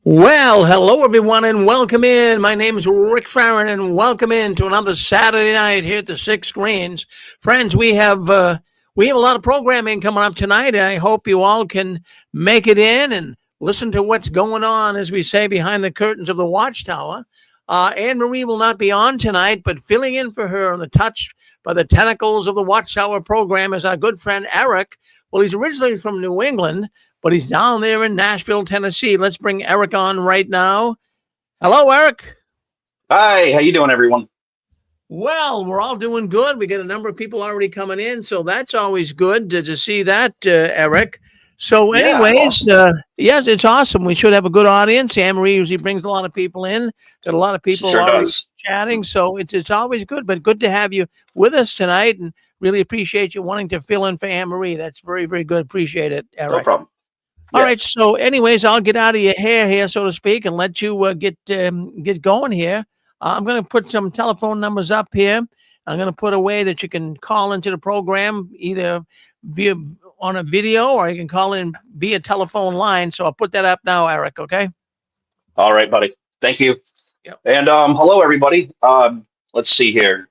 Well, hello everyone, and welcome in. My name is Rick Farron, and welcome in to another Saturday night here at the Six Screens. Friends, we have a lot of programming coming up tonight, and I hope you all can make it in and listen to what's going on, as we say, behind the curtains of the Watchtower. Anne Marie will not be on tonight, but filling in for her on the touch by the tentacles of the Watchtower program is our good friend Eric. Well, he's originally from New England, but he's down there in Nashville, Tennessee. Let's bring Eric on right now. Hello, Eric. Hi, how you doing, everyone? Well, we're all doing good. We got a number of people already coming in, so that's always good to see that, Eric. So, Yeah, anyways, awesome. yes, it's awesome. We should have a good audience. Anne Marie usually brings a lot of people in. Got a lot of She people sure already does. chatting, so it's always good. But good to have you with us tonight, and really appreciate you wanting to fill in for Anne Marie. That's very, very good. Appreciate it, No Eric. problem. All Yeah. right. So, anyways, I'll get out of your hair here, so to speak, and let you get going here. I'm going to put some telephone numbers up here. I'm going to put a way that you can call into the program either via on a video or you can call in via telephone line. So I'll put that up now, Eric. Okay. All right, buddy. Thank you. Yep. And hello, everybody. Let's see here.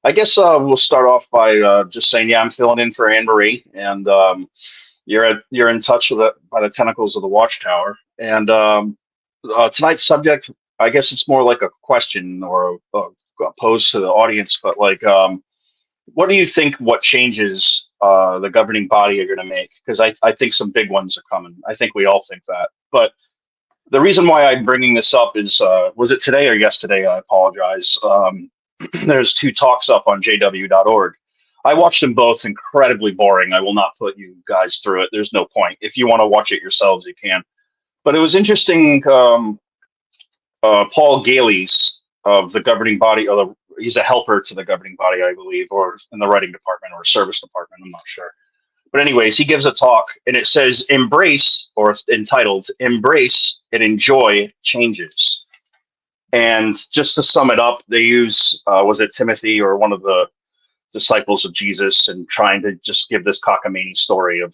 I guess we'll start off by just saying, yeah, I'm filling in for Anne Marie, and you're in touch with it by the tentacles of the Watchtower. And tonight's subject, I guess it's more like a question or posed to the audience, but like, what do you think? What changes the governing body are going to make? Because I think some big ones are coming. I think we all think that. But the reason why I'm bringing this up is, was it today or yesterday? I apologize. There's two talks up on JW.org. I watched them both, incredibly boring. I will not put you guys through it. There's no point. If you want to watch it yourselves, you can. But it was interesting. Paul Gales of the governing body, or he's a helper to the governing body, I believe, or in the writing department or service department. I'm not sure. But anyways, he gives a talk and it says embrace, or it's entitled Embrace and Enjoy Changes. And just to sum it up, they use, was it Timothy or one of the disciples of Jesus, and trying to just give this cockamamie story of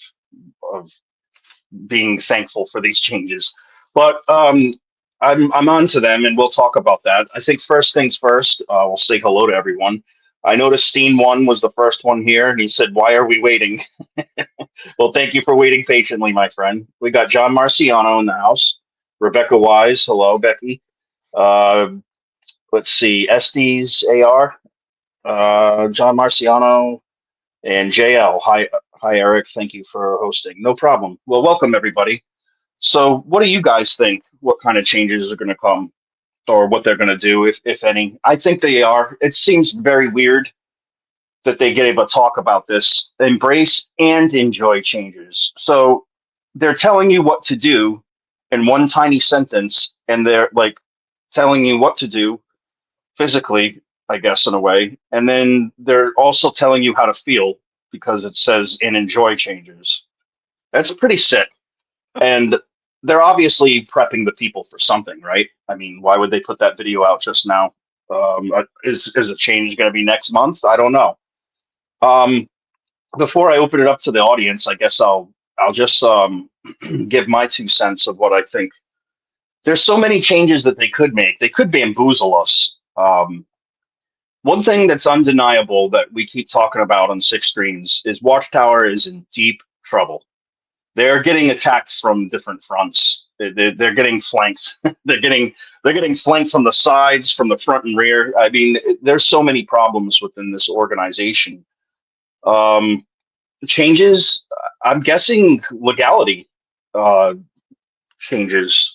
being thankful for these changes. But I'm on to them, and we'll talk about that. I think first things first, we'll say hello to everyone. I noticed Steen One was the first one here, and he said, "Why are we waiting?" Well, thank you for waiting patiently, my friend. We got John Marciano in the house. Rebecca Wise, hello, Becky. Uh, let's see, Estes AR, John Marciano, and JL. Hi, Eric. Thank you for hosting. No problem. Well, welcome everybody. So, what do you guys think? What kind of changes are going to come, or what they're going to do, if any? I think they are. It seems very weird that they gave a talk about this. Embrace and enjoy changes. So they're telling you what to do in one tiny sentence, and they're like telling you what to do physically, I guess, in a way. And then they're also telling you how to feel because it says and enjoy changes. That's pretty sick. And they're obviously prepping the people for something, right? I mean, why would they put that video out just now? Is a change going to be next month? I don't know. Um, Before I open it up to the audience, I guess I'll just give my 2 cents of what I think. There's so many changes that they could make. They could bamboozle us. One thing that's undeniable that we keep talking about on Six Screens is Watchtower is in deep trouble. They're getting attacked from different fronts. They're getting flanked. they're getting flanked from the sides, from the front and rear. I mean, there's so many problems within this organization. Um, Changes, I'm guessing legality uh, changes.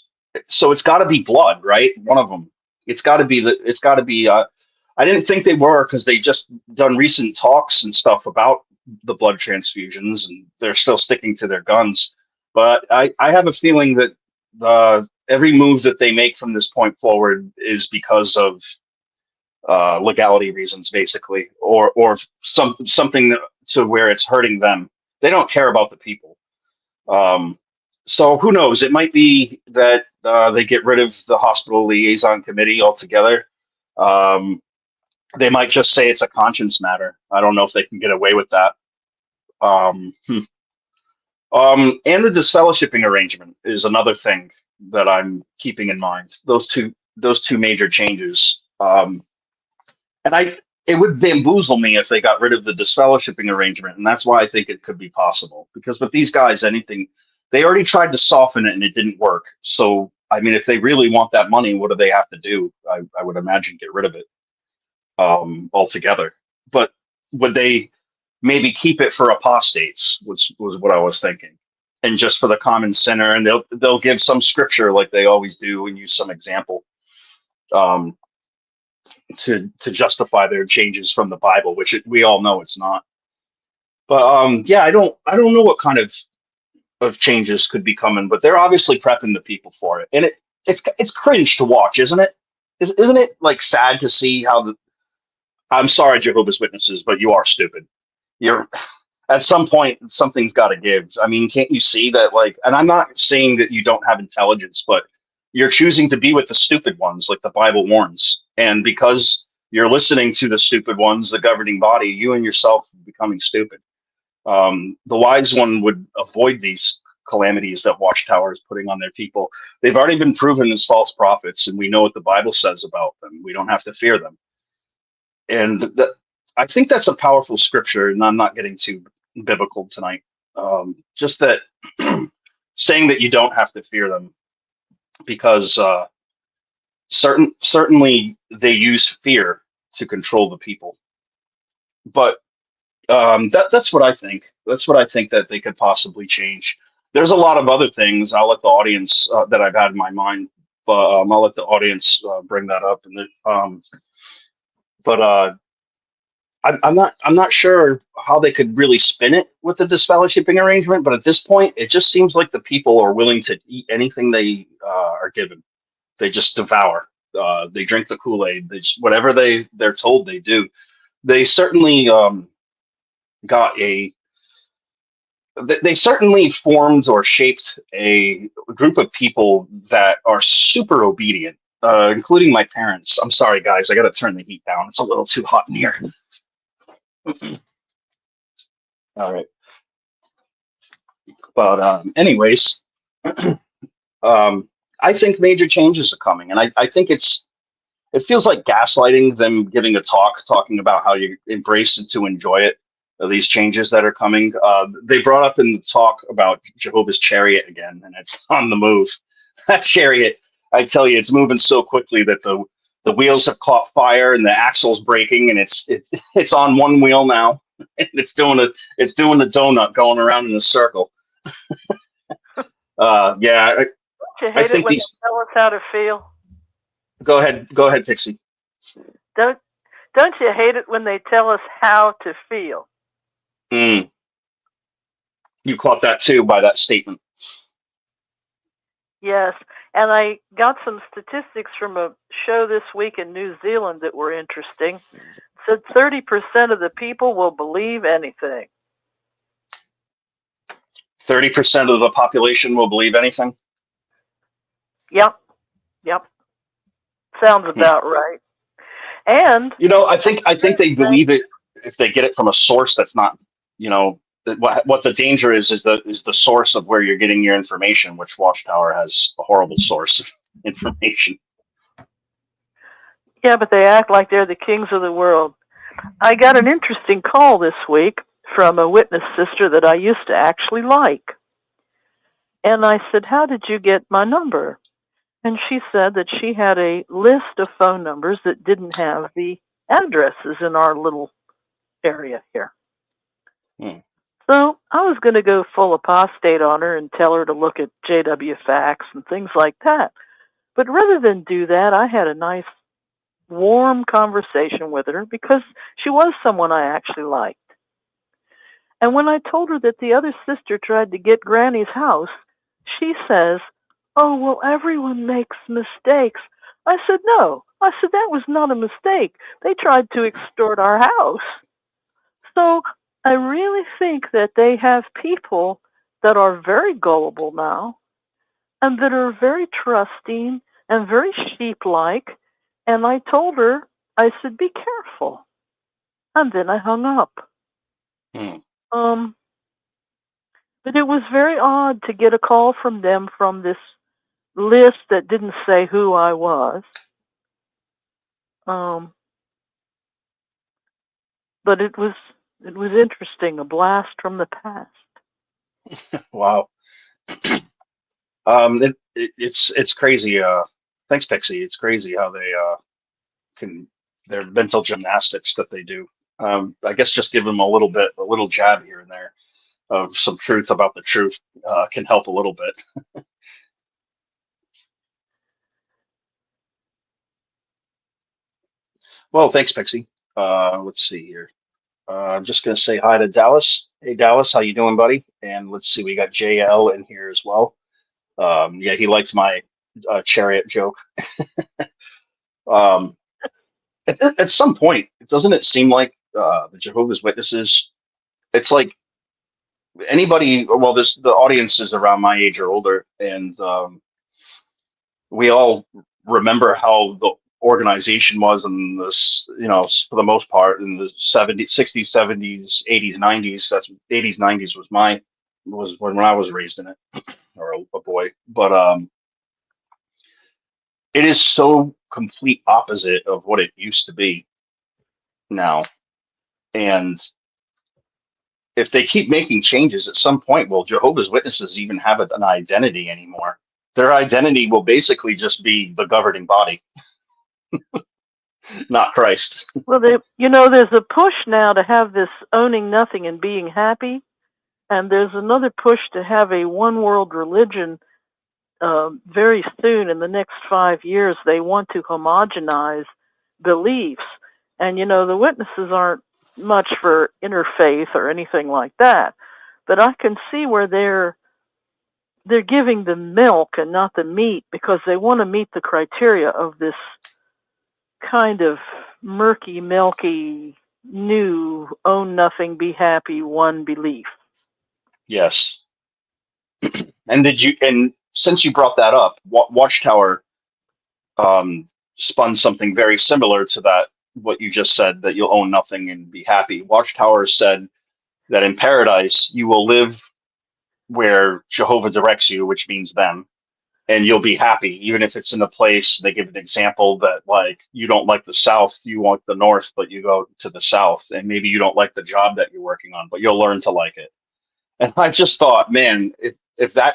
So it's got to be blood, right? One of them. It's got to be the. It's got to be. I didn't think they were because they just done recent talks and stuff about the blood transfusions, and they're still sticking to their guns. But I have a feeling that every move that they make from this point forward is because of legality reasons, basically, or something to where it's hurting them. They don't care about the people. Um, so who knows? It might be that they get rid of the hospital liaison committee altogether. Um, they might just say it's a conscience matter. I don't know if they can get away with that. And the disfellowshipping arrangement is another thing that I'm keeping in mind. Those two major changes. And it would bamboozle me if they got rid of the disfellowshipping arrangement, and that's why I think it could be possible. Because with these guys, anything they already tried to soften it and it didn't work. So I mean, if they really want that money, what do they have to do? I would imagine get rid of it altogether. But would they maybe keep it for apostates? Was what I was thinking, and just for the common sinner, and they'll give some scripture like they always do and use some example. To justify their changes from the Bible, which we all know it's not. But yeah, I don't know what kind of changes could be coming, but they're obviously prepping the people for it, and it's cringe to watch, isn't it? Isn't it like sad to see how the? I'm sorry, Jehovah's Witnesses, but you are stupid. You're at some point something's got to give. I mean, can't you see that? Like, and I'm not saying that you don't have intelligence, but you're choosing to be with the stupid ones, like the Bible warns. And because you're listening to the stupid ones, the governing body, you and yourself are becoming stupid. The wise one would avoid these calamities that Watchtower is putting on their people. They've already been proven as false prophets, and we know what the Bible says about them. We don't have to fear them. And I think that's a powerful scripture, and I'm not getting too biblical tonight. Just that saying that you don't have to fear them, because certainly they use fear to control the people. But that's what I think. That's what I think that they could possibly change. There's a lot of other things. I'll let the audience that I've had in my mind, but I'll let the audience bring that up. But I'm not sure how they could really spin it with the disfellowshipping arrangement. But at this point, it just seems like the people are willing to eat anything they are given. They just devour. They drink the Kool-Aid. Whatever they're told, they do. They certainly got a. They certainly formed or shaped a group of people that are super obedient, including my parents. I'm sorry, guys. I got to turn the heat down. It's a little too hot in here. All right. But anyways, I think major changes are coming, and I think it feels like gaslighting them, giving a talk, talking about how you embrace it to enjoy it. These changes that are coming. They brought up in the talk about Jehovah's Chariot again, and it's on the move. That chariot, I tell you, it's moving so quickly that the wheels have caught fire and the axle's breaking, and it's on one wheel now. And it's doing the donut going around in a circle. Yeah, Don't you I hate think it when these. they tell us how to feel? Go ahead, Pixie. Don't you hate it when they tell us how to feel? You caught that too by that statement. Yes, and I got some statistics from a show this week in New Zealand that were interesting. It said 30% of the people will believe anything. 30% of the population will believe anything. Yep. Sounds about right. And I think they believe it if they get it from a source that's not, what the danger is the source of where you're getting your information, which Watchtower has a horrible source of information. Yeah, but they act like they're the kings of the world. I got an interesting call this week from a witness sister that I used to actually like. And I said, "How did you get my number?" And she said that she had a list of phone numbers that didn't have the addresses in our little area here. So I was going to go full apostate on her and tell her to look at JW Facts and things like that. But rather than do that, I had a nice, warm conversation with her because she was someone I actually liked. And when I told her that the other sister tried to get Granny's house, she says, "Oh, well, everyone makes mistakes." I said, "No." I said, "That was not a mistake. They tried to extort our house." So I really think that they have people that are very gullible now and that are very trusting and very sheep-like. And I told her, I said, "Be careful." And then I hung up. But it was very odd to get a call from them from this list that didn't say who I was. But it was interesting, a blast from the past. Wow. It's crazy. Thanks, Pixie. It's crazy how they can their mental gymnastics that they do. I guess just give them a little jab here and there of some truth about the truth can help a little bit. Well, thanks, Pixie. Let's see here. I'm just gonna say hi to Dallas. Hey, Dallas, how you doing, buddy? And let's see, we got JL in here as well. Yeah, he liked my chariot joke. Um, at some point, doesn't it seem like the Jehovah's Witnesses? It's like anybody. Well, this the audience is around my age or older, and we all remember how the organization was in this, for the most part in the 70s, 60s, 70s, 80s, 90s. That's 80s, 90s was when I was raised in it, or a boy. But it is so complete opposite of what it used to be now. And if they keep making changes at some point, will Jehovah's Witnesses even have an identity anymore? Their identity will basically just be the governing body, not Christ. Well, there's a push now to have this owning nothing and being happy, and there's another push to have a one world religion. Very soon, in the next 5 years, they want to homogenize beliefs. And, the witnesses aren't much for interfaith or anything like that. But I can see where they're giving the milk and not the meat, because they want to meet the criteria of this kind of murky, milky, new, own nothing, be happy, one belief. Yes. And since you brought that up, Watchtower spun something very similar to that, what you just said, that you'll own nothing and be happy. Watchtower said that in paradise, you will live where Jehovah directs you, which means them, and you'll be happy, even if it's in a place. They give an example that, like, you don't like the South, you want the North, but you go to the South, and maybe you don't like the job that you're working on, but you'll learn to like it. And I just thought, man, if that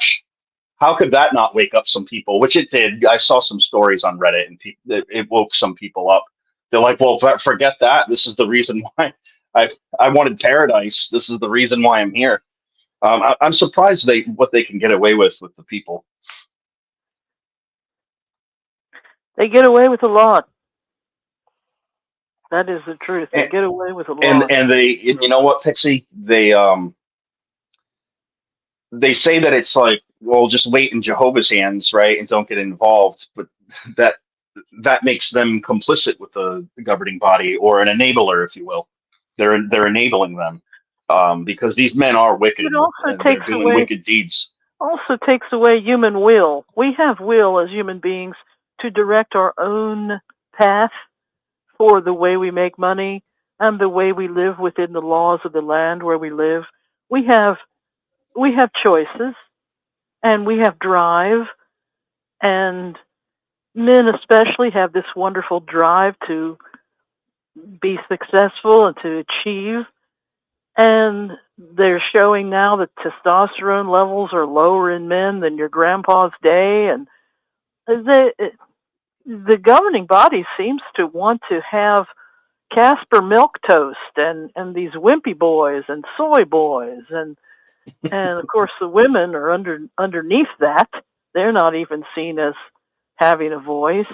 how could that not wake up some people? Which it did. I saw some stories on Reddit, and it woke some people up. They're like, well, forget that. This is the reason why I wanted paradise. This is the reason why I'm here. I'm surprised what they can get away with the people. They get away with a lot. That is the truth. They get away with a lot. And they, you know what, Pixie? They say that it's like, well, just wait in Jehovah's hands, right, and don't get involved. But that makes them complicit with the governing body, or an enabler, if you will. They're enabling them because these men are wicked. It also they're doing wicked deeds. Also takes away human will. We have will as human beings to direct our own path for the way we make money and the way we live within the laws of the land where we live. We have choices, and we have drive, and men especially have this wonderful drive to be successful and to achieve. And they're showing now that testosterone levels are lower in men than your grandpa's day, and the governing body seems to want to have Casper milk toast and these wimpy boys and soy boys, and of course the women are underneath that. They're not even seen as having a voice.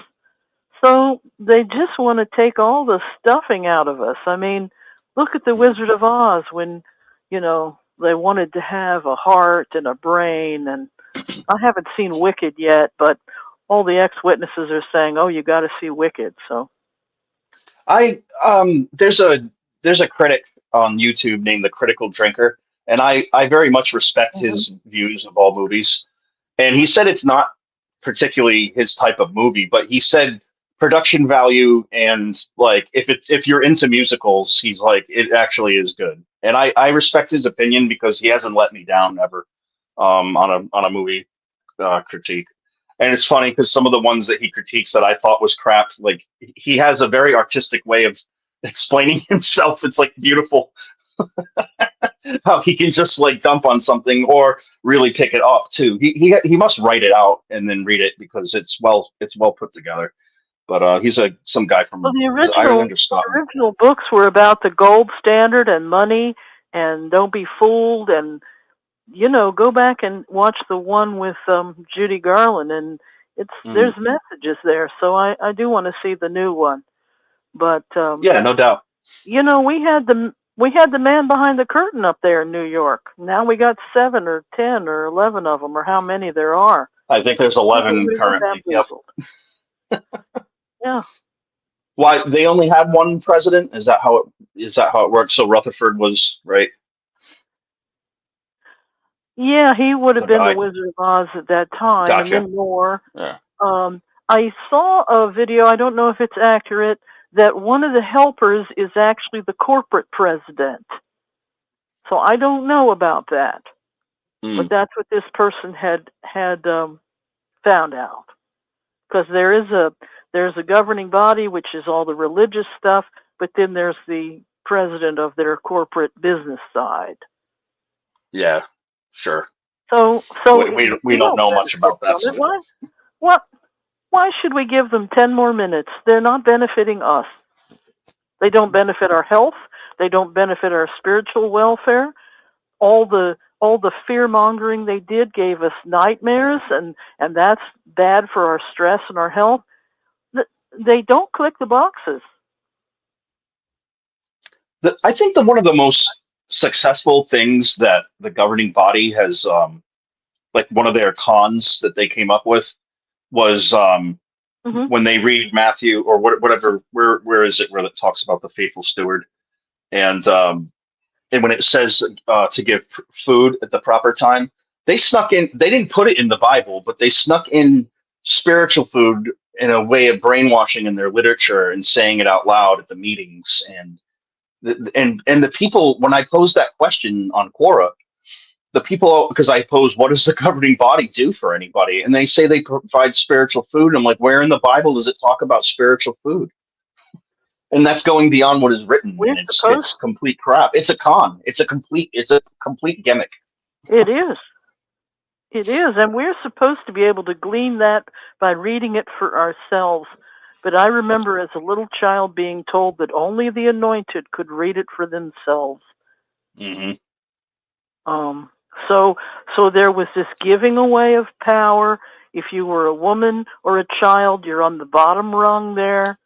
So they just want to take all the stuffing out of us. I mean, look at the Wizard of Oz when, they wanted to have a heart and a brain. And I haven't seen Wicked yet, but all the ex-witnesses are saying, "Oh, you got to see Wicked." So, there's a critic on YouTube named The Critical Drinker, and I very much respect his views of all movies. And he said it's not particularly his type of movie, but he said production value and, like, if you're into musicals, he's like, it actually is good. And I respect his opinion because he hasn't let me down ever on a movie critique. And it's funny because some of the ones that he critiques that I thought was crap, like he has a very artistic way of explaining himself. It's like beautiful how he can just like dump on something or really pick it up too. He must write it out and then read it because it's well put together. But he's some guy Well, from Ireland or the Scotland. original books were about the gold standard and money and don't be fooled, and go back and watch the one with Judy Garland, and there's messages there. So I do want to see the new one. But yeah, no doubt. we had the man behind the curtain up there in New York. Now we got 7 or 10 or 11 of them, or how many there are. I think there's 11 currently. Yep. Yeah. Why they only had one president? Is that how it works? So Rutherford was right. Yeah, he would have been the Wizard of Oz at that time, Gotcha. and then more. Yeah. I saw a video. I don't know if it's accurate, that one of the helpers is actually the corporate president. So I don't know about that, but that's what this person had found out. Because there's a governing body, which is all the religious stuff, but then there's the president of their corporate business side. Yeah, sure. So we don't know much about that side. Why should we give them 10 more minutes? They're not benefiting us. They don't benefit our health. They don't benefit our spiritual welfare. All the fear mongering they did gave us nightmares, and that's bad for our stress and our health. They don't click the boxes. I think that one of the most successful things that the governing body has, like one of their cons that they came up with, was when they read Matthew or whatever. Where is it where it talks about the faithful steward, and when it says to give food at the proper time, they snuck in. They didn't put it in the Bible, but they snuck in spiritual food in a way of brainwashing in their literature and saying it out loud at the meetings. And the people, when I posed that question on Quora, the people, because I posed, what does the governing body do for anybody? And they say they provide spiritual food. And I'm like, where in the Bible does it talk about spiritual food? And that's going beyond what is written. And it's complete crap. It's a con. It's a complete gimmick. It is. It is. And we're supposed to be able to glean that by reading it for ourselves. But I remember as a little child being told that only the anointed could read it for themselves. So there was this giving away of power. If you were a woman or a child, you're on the bottom rung there.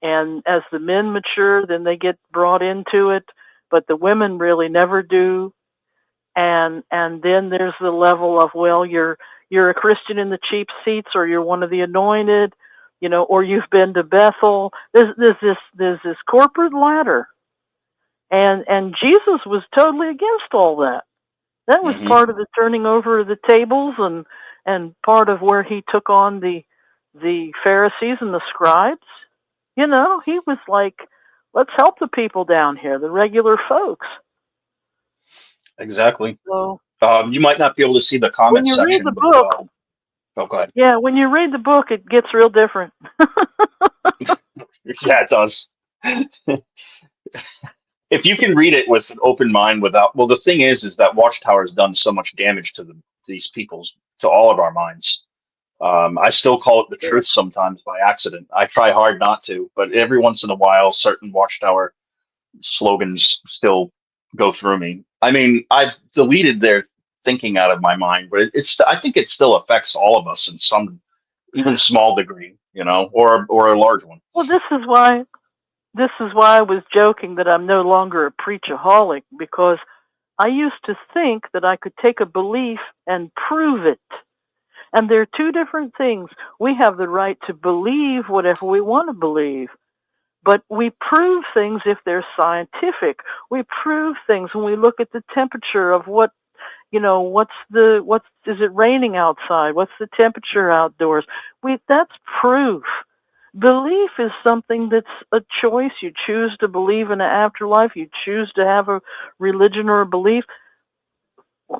And as the men mature, then they get brought into it. But the women really never do. And then there's the level of, well, you're a Christian in the cheap seats, or you're one of the anointed, or you've been to Bethel. There's this corporate ladder, and Jesus was totally against all that. That was part of the turning over of the tables, and part of where he took on the Pharisees and the scribes. He was like, let's help the people down here, the regular folks. Exactly. So you might not be able to see the comment section. When you read the book, oh, go ahead. Yeah, when you read the book, it gets real different. Yeah, it does. If you can read it with an open mind, well, the thing is that Watchtower has done so much damage to to all of our minds. I still call it the truth sometimes by accident. I try hard not to, but every once in a while, certain Watchtower slogans still go through me. I mean, I've deleted their thinking out of my mind, but I think it still affects all of us in some, even small degree, or a large one. Well, this is why I was joking that I'm no longer a preachaholic, because I used to think that I could take a belief and prove it. And they're two different things. We have the right to believe whatever we want to believe, but we prove things if they're scientific. We prove things when we look at the temperature of is it raining outside? What's the temperature outdoors? That's proof. Belief is something that's a choice. You choose to believe in an afterlife. You choose to have a religion or a belief.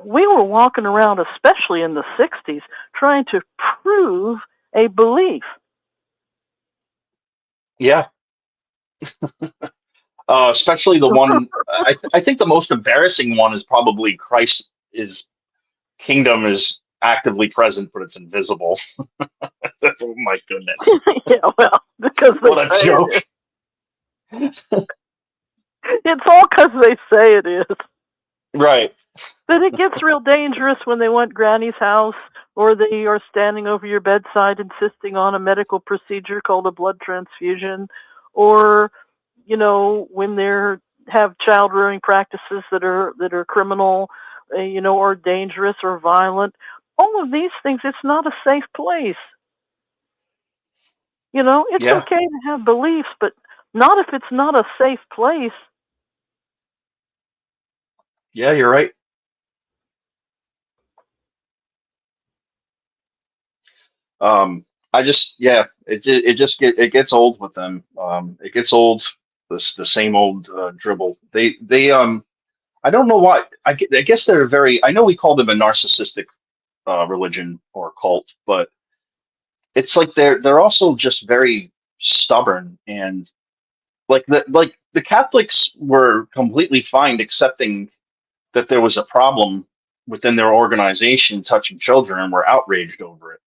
we were walking around, especially in the 60s, trying to prove a belief. Yeah. Especially the one, I think the most embarrassing one is probably Christ is kingdom is actively present, but it's invisible. That's, oh my goodness. Yeah, well, because they What a say joke. it is. It's all because they say it is. Right. But it gets real dangerous when they want Granny's house, or they are standing over your bedside insisting on a medical procedure called a blood transfusion, or, you know, when they're have child rearing practices that are criminal, you know, or dangerous or violent. All of these things, it's not a safe place. You know, it's Yeah. okay to have beliefs, but not if it's not a safe place. Yeah, you're right. I just, yeah, it gets old with them. It gets old. The same old dribble. I don't know why. I guess they're very. I know we call them a narcissistic religion or cult, but it's like they're also just very stubborn, and like the Catholics were completely fine accepting that there was a problem within their organization touching children and were outraged over it.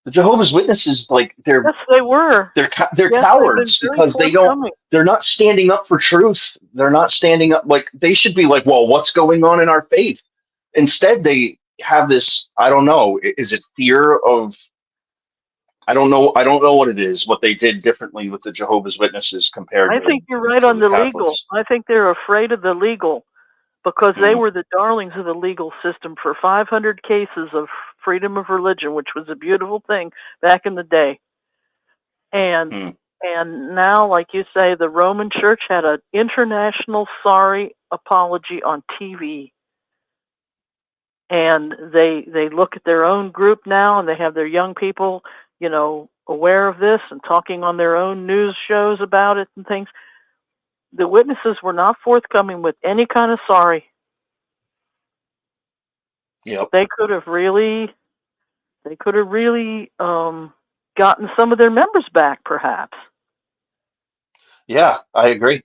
The Jehovah's Witnesses, like Yes, they were. they're Yes, they've been cowards very because forthcoming. they're not standing up for truth. They're not standing up, like they should be like, well, what's going on in our faith? Instead, they have this, I don't know, is it fear of, I don't know what it is, what they did differently with the Jehovah's Witnesses compared I think you're right to on the the legal. Catholics. I think they're afraid of the legal because they Mm, were the darlings of the legal system for 500 cases of freedom of religion, which was a beautiful thing back in the day. And mm, and now, like you say, the Roman Church had an international sorry apology on TV. And they look at their own group now, and they have their young people, you know, aware of this and talking on their own news shows about it and things. The witnesses were not forthcoming with any kind of sorry. yep. They could have really, gotten some of their members back, perhaps. Yeah, I agree.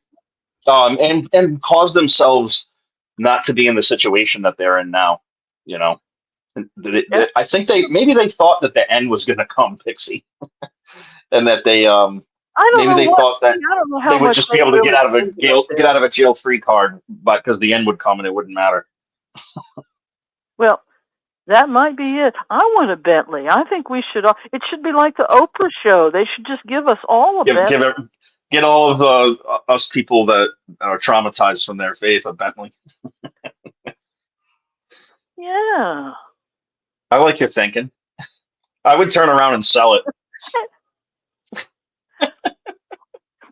And cause themselves not to be in the situation that they're in now. You know, Yeah, I think maybe they thought that the end was going to come, Pixie, and that they I don't maybe know they what. thought that I don't know they how would much just they be able to really believe about get this. out of a jail free card, but because the end would come and it wouldn't matter. Well, that might be it. I want a Bentley. I think we should. It should be like the Oprah show. They should just give us all a Give Bentley. give it, get all of us people that are traumatized from their faith a Bentley. Yeah. I like your thinking. I would turn around and sell it.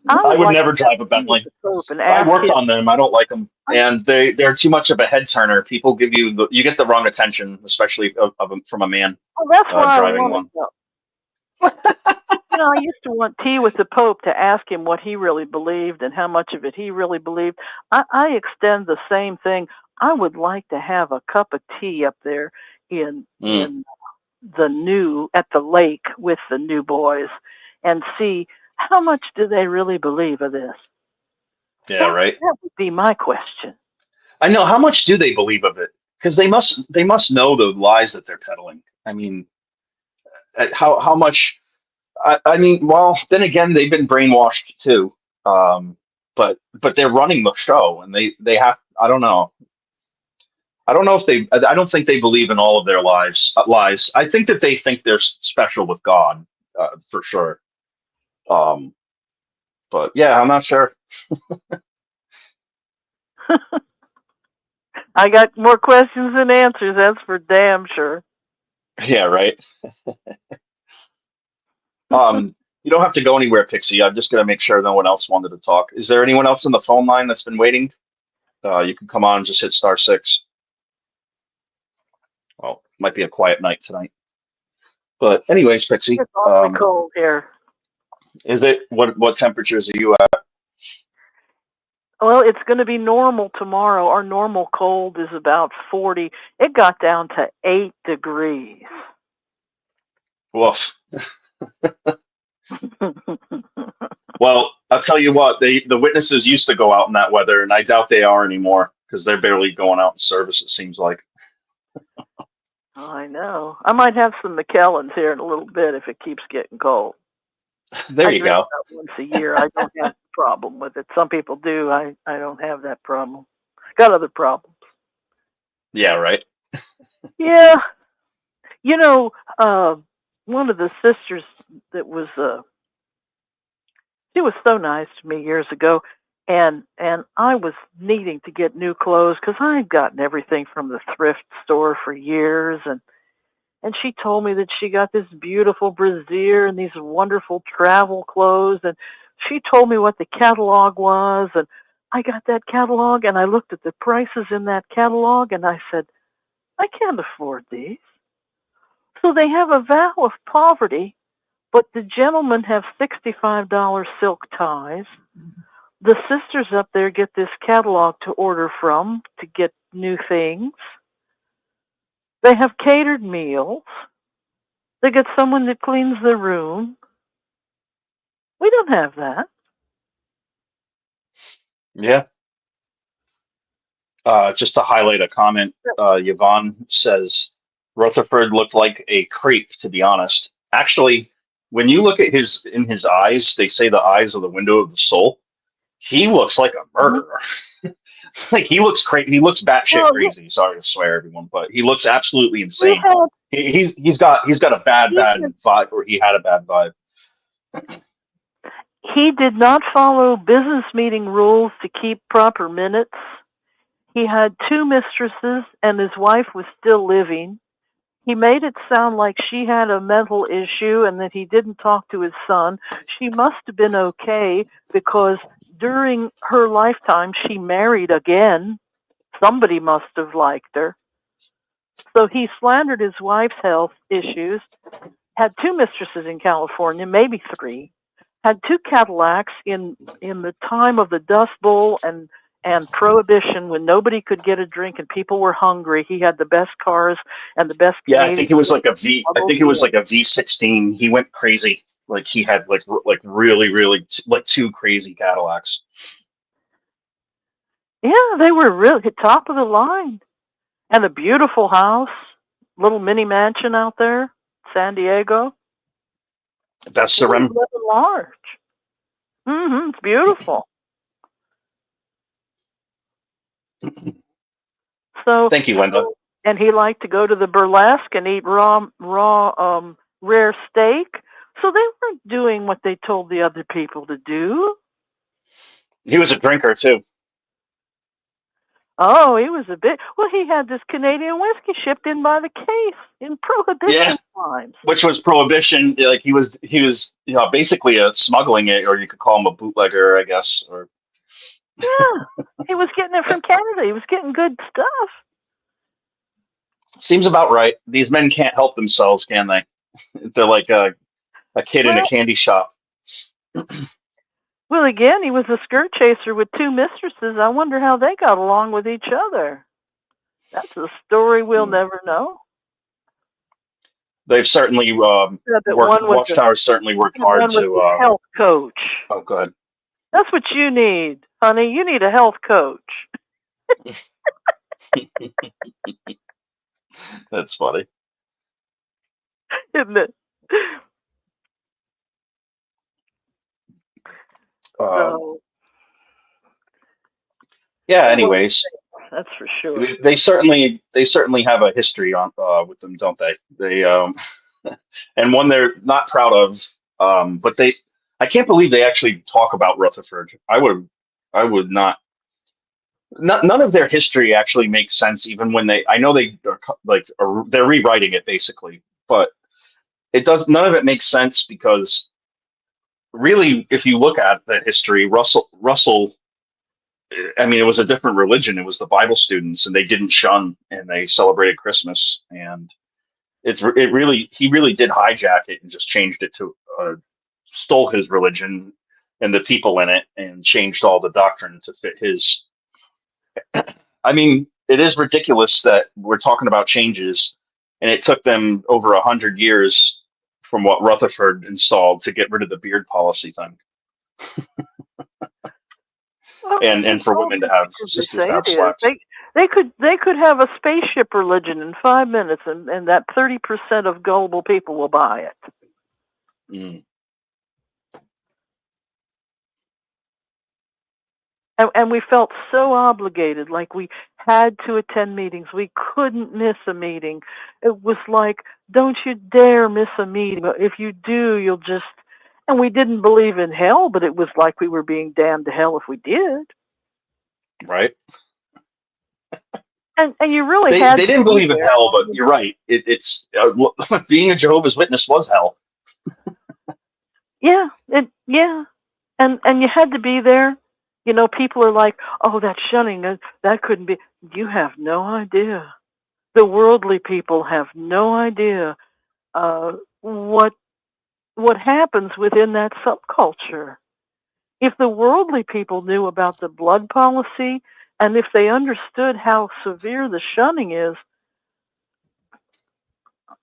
I I would would like never to have drive a tea with Bentley. the Pope and I ask worked him. on them. I don't like them, and they're too much of a head turner. People give you get the wrong attention, especially from a man Oh, that's why I driving want one. to know. You know, I used to want tea with the Pope to ask him what he really believed and how much of it he really believed. I extend the same thing. I would like to have a cup of tea up there in Mm, at the lake with the new boys and see how much do they really believe of this. yeah, right. That would be my question. I know. How much do they believe of it? Because they must know the lies that they're peddling. I mean, how much? I mean, well, then again, they've been brainwashed too. Um, but they're running the show, and they have. I don't know. I don't know if they. I don't think they believe in all of their lies. I think that they think they're special with God, for sure. Um, but yeah, I'm not sure. I got more questions than answers, that's for damn sure. Yeah, right. You don't have to go anywhere, Pixie. I'm just gonna make sure no one else wanted to talk. Is there anyone else on the phone line that's been waiting? You can come on, just hit *6. Well, might be a quiet night tonight. But anyways, Pixie, It's awfully cold here. is it what temperatures are you at? Well, it's going to be normal tomorrow. Our normal cold is about 40. It got down to 8 degrees. Woof. Well, I'll tell you what, the witnesses used to go out in that weather, and I doubt they are anymore because they're barely going out in service, it seems like. I know. I might have some McKellans here in a little bit if it keeps getting cold. There I you drink go. about once a year. I don't have a problem with it. Some people do. I don't have that problem. Got other problems. Yeah, right. Yeah. You know, one of the sisters that was she was so nice to me years ago, and I was needing to get new clothes because I had gotten everything from the thrift store for years, and she told me that she got this beautiful brassiere and these wonderful travel clothes, and she told me what the catalog was, and I got that catalog, and I looked at the prices in that catalog, and I said, I can't afford these. So they have a vow of poverty, but the gentlemen have $65 silk ties. The sisters up there get this catalog to order from to get new things. They have catered meals. They get someone that cleans the room. We don't have that. Yeah. Just to highlight a comment, Yvonne says Rutherford looked like a creep, to be honest. Actually, when you look at his eyes, they say the eyes are the window of the soul. He looks like a murderer. Like he looks crazy. He looks batshit Well, crazy. Sorry to swear, everyone, but he looks absolutely we insane. had, He's got a bad vibe, or he had a bad vibe. he did not follow business meeting rules to keep proper minutes. He had 2 mistresses, and his wife was still living. He made it sound like she had a mental issue and that he didn't talk to his son. She must have been okay because during her lifetime she married again. Somebody must have liked her. So he slandered his wife's health issues, had 2 mistresses in California, maybe 3, had 2 Cadillacs in the time of the Dust Bowl and Prohibition when nobody could get a drink and people were hungry. He had the best cars and the best Yeah, Canadian. I think it was like a V. I think it was like a V16. He went crazy. Like he had like really like 2 crazy Cadillacs. Yeah, they were really top of the line. And a beautiful house, little mini mansion out there, San Diego. That's He was surrender. living large. It's beautiful. So, Thank you, Linda. and he liked to go to the burlesque and eat raw, rare steak. So they weren't doing what they told the other people to do. He was a drinker too. Oh, he was a bit. Well, he had this Canadian whiskey shipped in by the case in Prohibition times. Which was Prohibition. Like he was basically smuggling it, or you could call him a bootlegger, I guess. Or yeah, he was getting it from Canada. He was getting good stuff. Seems about right. These men can't help themselves, can they? They're like a kid in a candy shop. Well, again, he was a skirt chaser with 2 mistresses. I wonder how they got along with each other. That's a story we'll never know. They've certainly worked. Watchtower certainly worked hard to. Health coach. Oh, good. That's what you need, honey. You need a health coach. That's funny. Isn't it? So, yeah. Anyways, that's for sure. They certainly have a history on with them, don't they? They and one they're not proud of. But I can't believe they actually talk about Rutherford. I would not. None of their history actually makes sense, even when I know they're rewriting it basically, but it does. None of it makes sense because really, if you look at the history, Russell, I mean, it was a different religion. It was the Bible students, and they didn't shun, and they celebrated Christmas. And he really did hijack it and just changed it to stole his religion and the people in it, and changed all the doctrine to fit his. I mean, it is ridiculous that we're talking about changes, and it took them over 100 years from what Rutherford installed to get rid of the beard policy thing, Well, and for women to have because sisters they to have say it slats. is. They could have a spaceship religion in 5 minutes, and that 30% of gullible people will buy it. Mm. And we felt so obligated, like we had to attend meetings. We couldn't miss a meeting. It was like, don't you dare miss a meeting. If you do, you'll just... And we didn't believe in hell, but it was like we were being damned to hell if we did. Right? And you really They had to didn't be believe in there. hell, but you're right. It's being a Jehovah's Witness was hell. Yeah, yeah. And you had to be there. You know, people are like, oh, that shunning, that couldn't be. You have no idea. The worldly people have no idea what happens within that subculture. If the worldly people knew about the blood policy, and if they understood how severe the shunning is,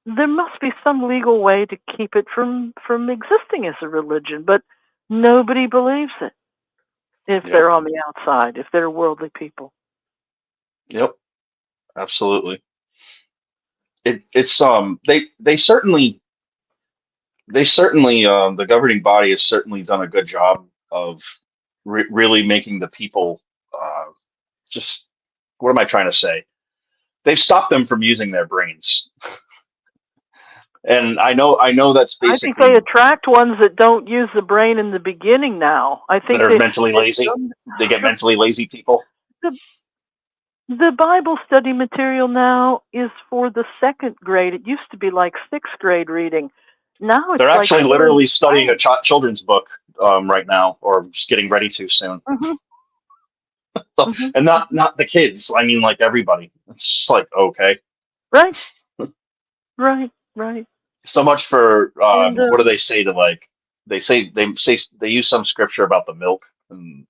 there must be some legal way to keep it from existing as a religion. But nobody believes it if they're on the outside, if they're worldly people. Yep, absolutely. It's they certainly the governing body has certainly done a good job of really making the people just, what am I trying to say? They've stopped them from using their brains. And I know that's basically... I think they attract ones that don't use the brain in the beginning now. I think that are mentally lazy. They get mentally lazy people. The Bible study material now is for the 2nd grade. It used to be like 6th grade reading. Now it's They're like actually literally studying a children's book right now, or just getting ready to soon. Mm-hmm. So, and not the kids. I mean, like everybody. It's just like, okay. Right. Right. So much for what do they say to, like, they they use some scripture about the milk and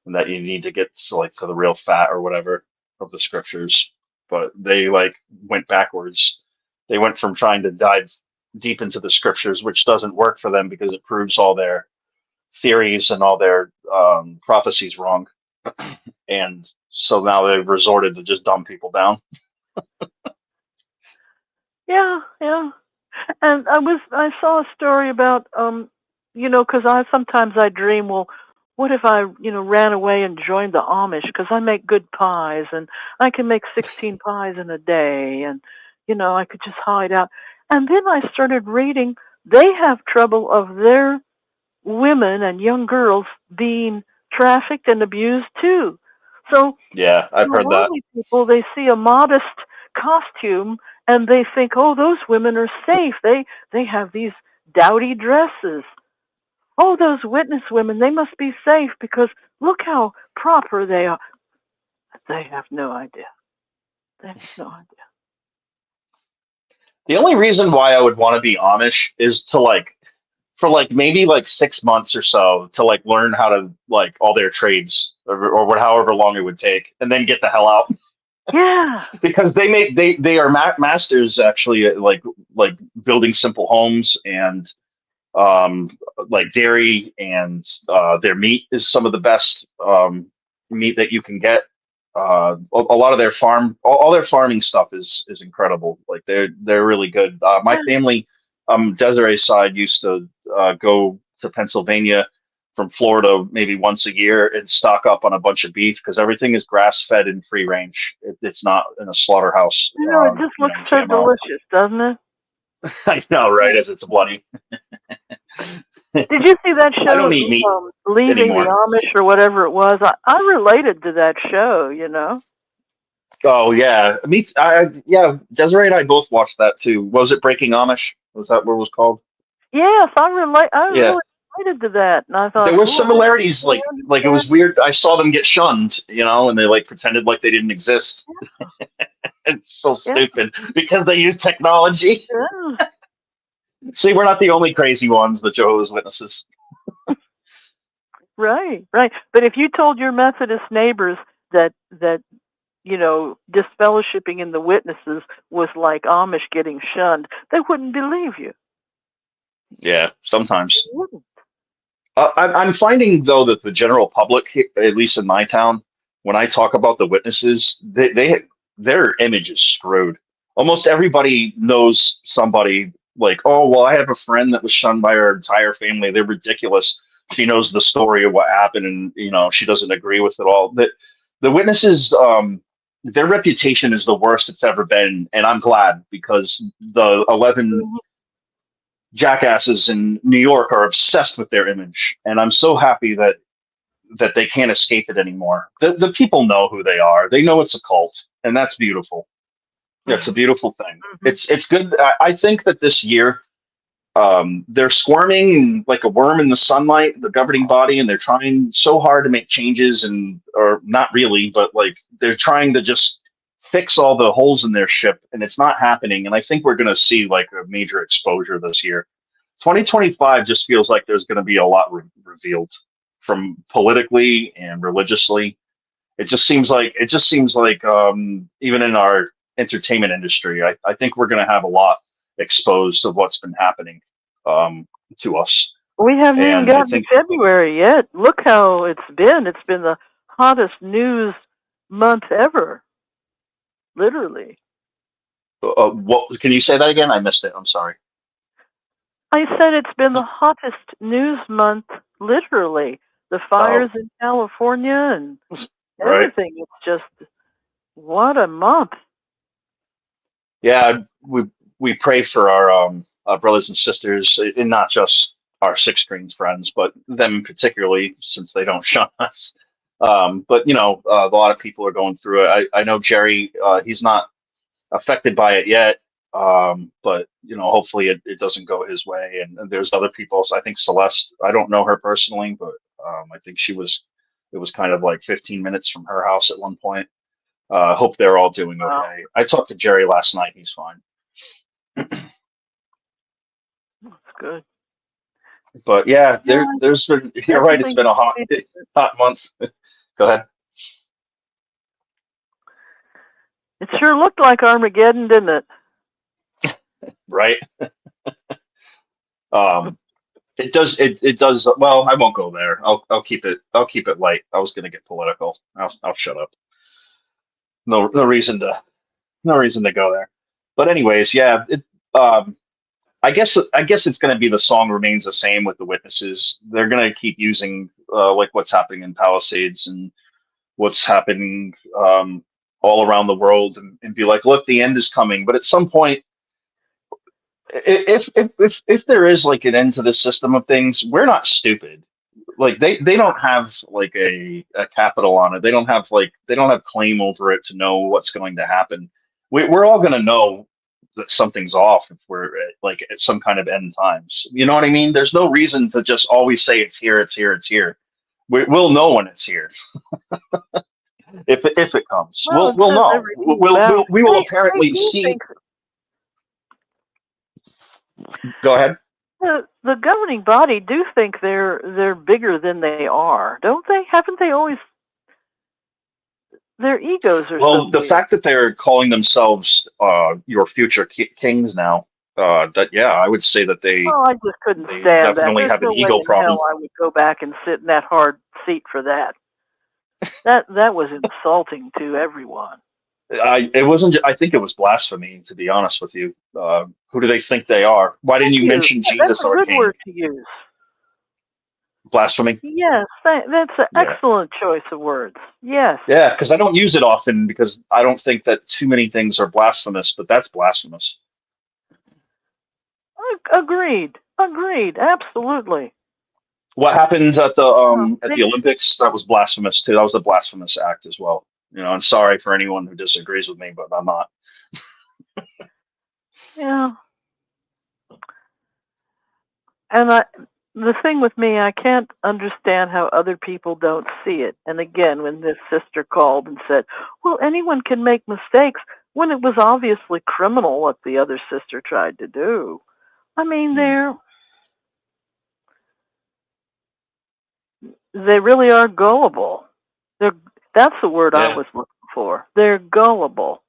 that you need to get to the real fat or whatever of the scriptures, but they went backwards. They went from trying to dive deep into the scriptures, which doesn't work for them because it proves all their theories and all their prophecies wrong, and so now they've resorted to just dumb people down. Yeah. And I saw a story about because sometimes I dream, well, what if I ran away and joined the Amish, because I make good pies and I can make 16 pies in a day, and I could just hide out. And then I started reading, they have trouble of their women and young girls being trafficked and abused too. So yeah, I've heard that. People, they see a modest costume and they think, oh, those women are safe. They have these dowdy dresses. Oh, those witness women, they must be safe because look how proper they are. They have no idea. They have no idea. The only reason why I would want to be Amish is to for maybe 6 months or so to learn how to all their trades or however long it would take, and then get the hell out. Yeah. Because they are masters actually at building simple homes, and dairy, and their meat is some of the best meat that you can get. A lot of their all their farming stuff is incredible. They're really good. My family, Desiree's side, used to go to Pennsylvania from Florida maybe once a year and stock up on a bunch of beef, because everything is grass fed and free range. It's not in a slaughterhouse. It just looks so delicious, doesn't it? I know, right? As it's bloody. Did you see that show? I don't eat meat Leaving anymore. the Amish or whatever it was. I related to that show, Oh yeah, Desiree and I both watched that too. Was it Breaking Amish? Was that what it was called? Yes, I really related to that, and I thought there was similarities. Like it was weird. I saw them get shunned, and they pretended like they didn't exist. It's so stupid because they use technology. Yeah. See, we're not the only crazy ones, the Jehovah's Witnesses. Right, right. But if you told your Methodist neighbors that disfellowshipping in the witnesses was like Amish getting shunned, they wouldn't believe you. Yeah, sometimes. They wouldn't. I'm finding though that the general public, at least in my town, when I talk about the witnesses, their image is screwed. Almost everybody knows somebody like, oh well, I have a friend that was shunned by her entire family. They're ridiculous. She knows the story of what happened, and she doesn't agree with it all. The witnesses, their reputation is the worst it's ever been, and I'm glad because the 11 Mhm. jackasses in New York are obsessed with their image, and I'm so happy that they can't escape it anymore. The people know who they are. They know it's a cult, and that's beautiful. That's a Mhm. beautiful thing. Mhm. It's good. I think that this year they're squirming like a worm in the sunlight, the governing body, and they're trying so hard to make changes, or not really, but like they're trying to just fix all the holes in their ship, and it's not happening. And I think we're going to see like a major exposure this year. 2025 just feels like there's going to be a lot revealed from politically and religiously. It just seems like even in our entertainment industry, I think we're going to have a lot exposed of what's been happening to us. We haven't even And I gotten to think February yet. Look how it's been. It's been the hottest news month ever, literally. what can you say that again? I missed it. I'm sorry. I said it's been the hottest news month, literally. The fires Oh, in California and right. everything. It's just, what a month. Yeah, we pray for our brothers and sisters, and not just our Six Screens friends, but them particularly, since they don't shun us. But a lot of people are going through it. I know Jerry. He's not affected by it yet, but hopefully it doesn't go his way. And there's other people. So I think Celeste. I don't know her personally, but I think she was. It was kind of like 15 minutes from her house at one point. Hope they're all doing Wow, okay. I talked to Jerry last night. He's fine. that's good. But yeah, Yeah, there's been. You're right. It's everything. been a hot month. Go ahead. It sure looked like Armageddon, didn't it? Right. Um, it does. It does. Well, I won't go there. I'll keep it. I'll keep it light. I was going to get political. I'll shut up. No reason to. No reason to go there. But anyways, yeah. Um, I guess it's going to be the song remains the same with the witnesses. They're going to keep using like what's happening in Palisades and what's happening all around the world, and be like, look, the end is coming. But at some point, if there is like an end to this system of things, we're not stupid. Like they don't have like a capital on it. They don't have claim over it to know what's going to happen. We're all going to know that something's off if we're like at some kind of end times. You know what I mean? There's no reason to just always say it's here, it's here, it's here. We'll know when it's here. If it comes, Well, we'll it we'll says know. every knee We'll, bows. we'll we will I apparently do see. think Go ahead. the governing body do think they're bigger than they are, don't they? Haven't they always? Their egos are so Well, the big. fact that they're calling themselves your future kings now, that yeah, I would say that they Oh, I just couldn't they stand that. definitely There's have an no way ego in hell problem. I would go back and sit in that hard seat for that. That was insulting to everyone. It wasn't. I think it was blasphemy, to be honest with you. Who do they think they are? Why didn't Thank you you. mention That's Jesus, a our good king? word to use. Blasphemy. Yes, that's an Yeah, excellent choice of words. Yes. yeah. Because I don't use it often because I don't think that too many things are blasphemous, but that's blasphemous. Agreed. Agreed. Absolutely. What happened at the Oh, Olympics? That was blasphemous too. That was a blasphemous act as well. And sorry for anyone who disagrees with me, but I'm not. yeah. And the thing with me, I can't understand how other people don't see it. And again, when this sister called and said, well, anyone can make mistakes, when it was obviously criminal what the other sister tried to do. I mean, Hmm. they really are gullible. That's the word I Yeah. was looking for. They're gullible.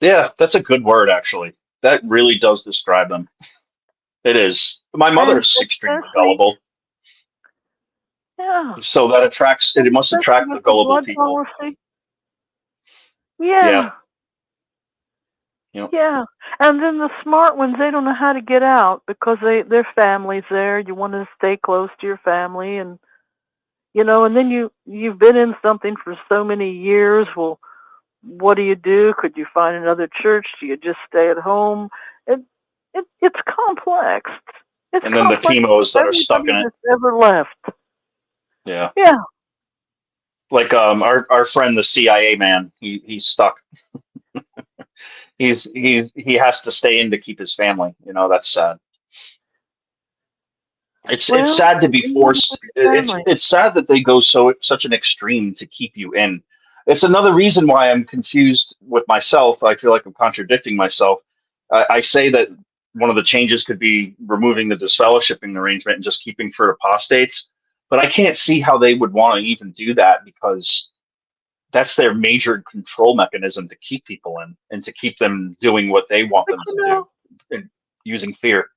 Yeah, that's a good word, actually. That really does describe them. It is. My And mother's extremely especially, gullible, yeah, so that attracts. It must especially attract the with the gullible blood people. policy. Yeah. Yeah, You know. yeah. And then the smart ones, they don't know how to get out because their family's there. You want to stay close to your family, and and then you've been in something for so many years. Well, what do? Could you find another church? Do you just stay at home? It's complex. It's And then the complex Timos for that are stuck in everybody it. that's ever left. Yeah. Yeah. Like our friend the CIA man, he's stuck. He has to stay in to keep his family. That's sad. It's Well, sad to be you have forced. a It's family. it's sad that they go such an extreme to keep you in. It's another reason why I'm confused with myself. I feel like I'm contradicting myself. I say that one of the changes could be removing the disfellowshipping arrangement and just keeping for apostates, but I can't see how they would want to even do that because that's their major control mechanism to keep people in and to keep them doing what they want But them to do and using fear.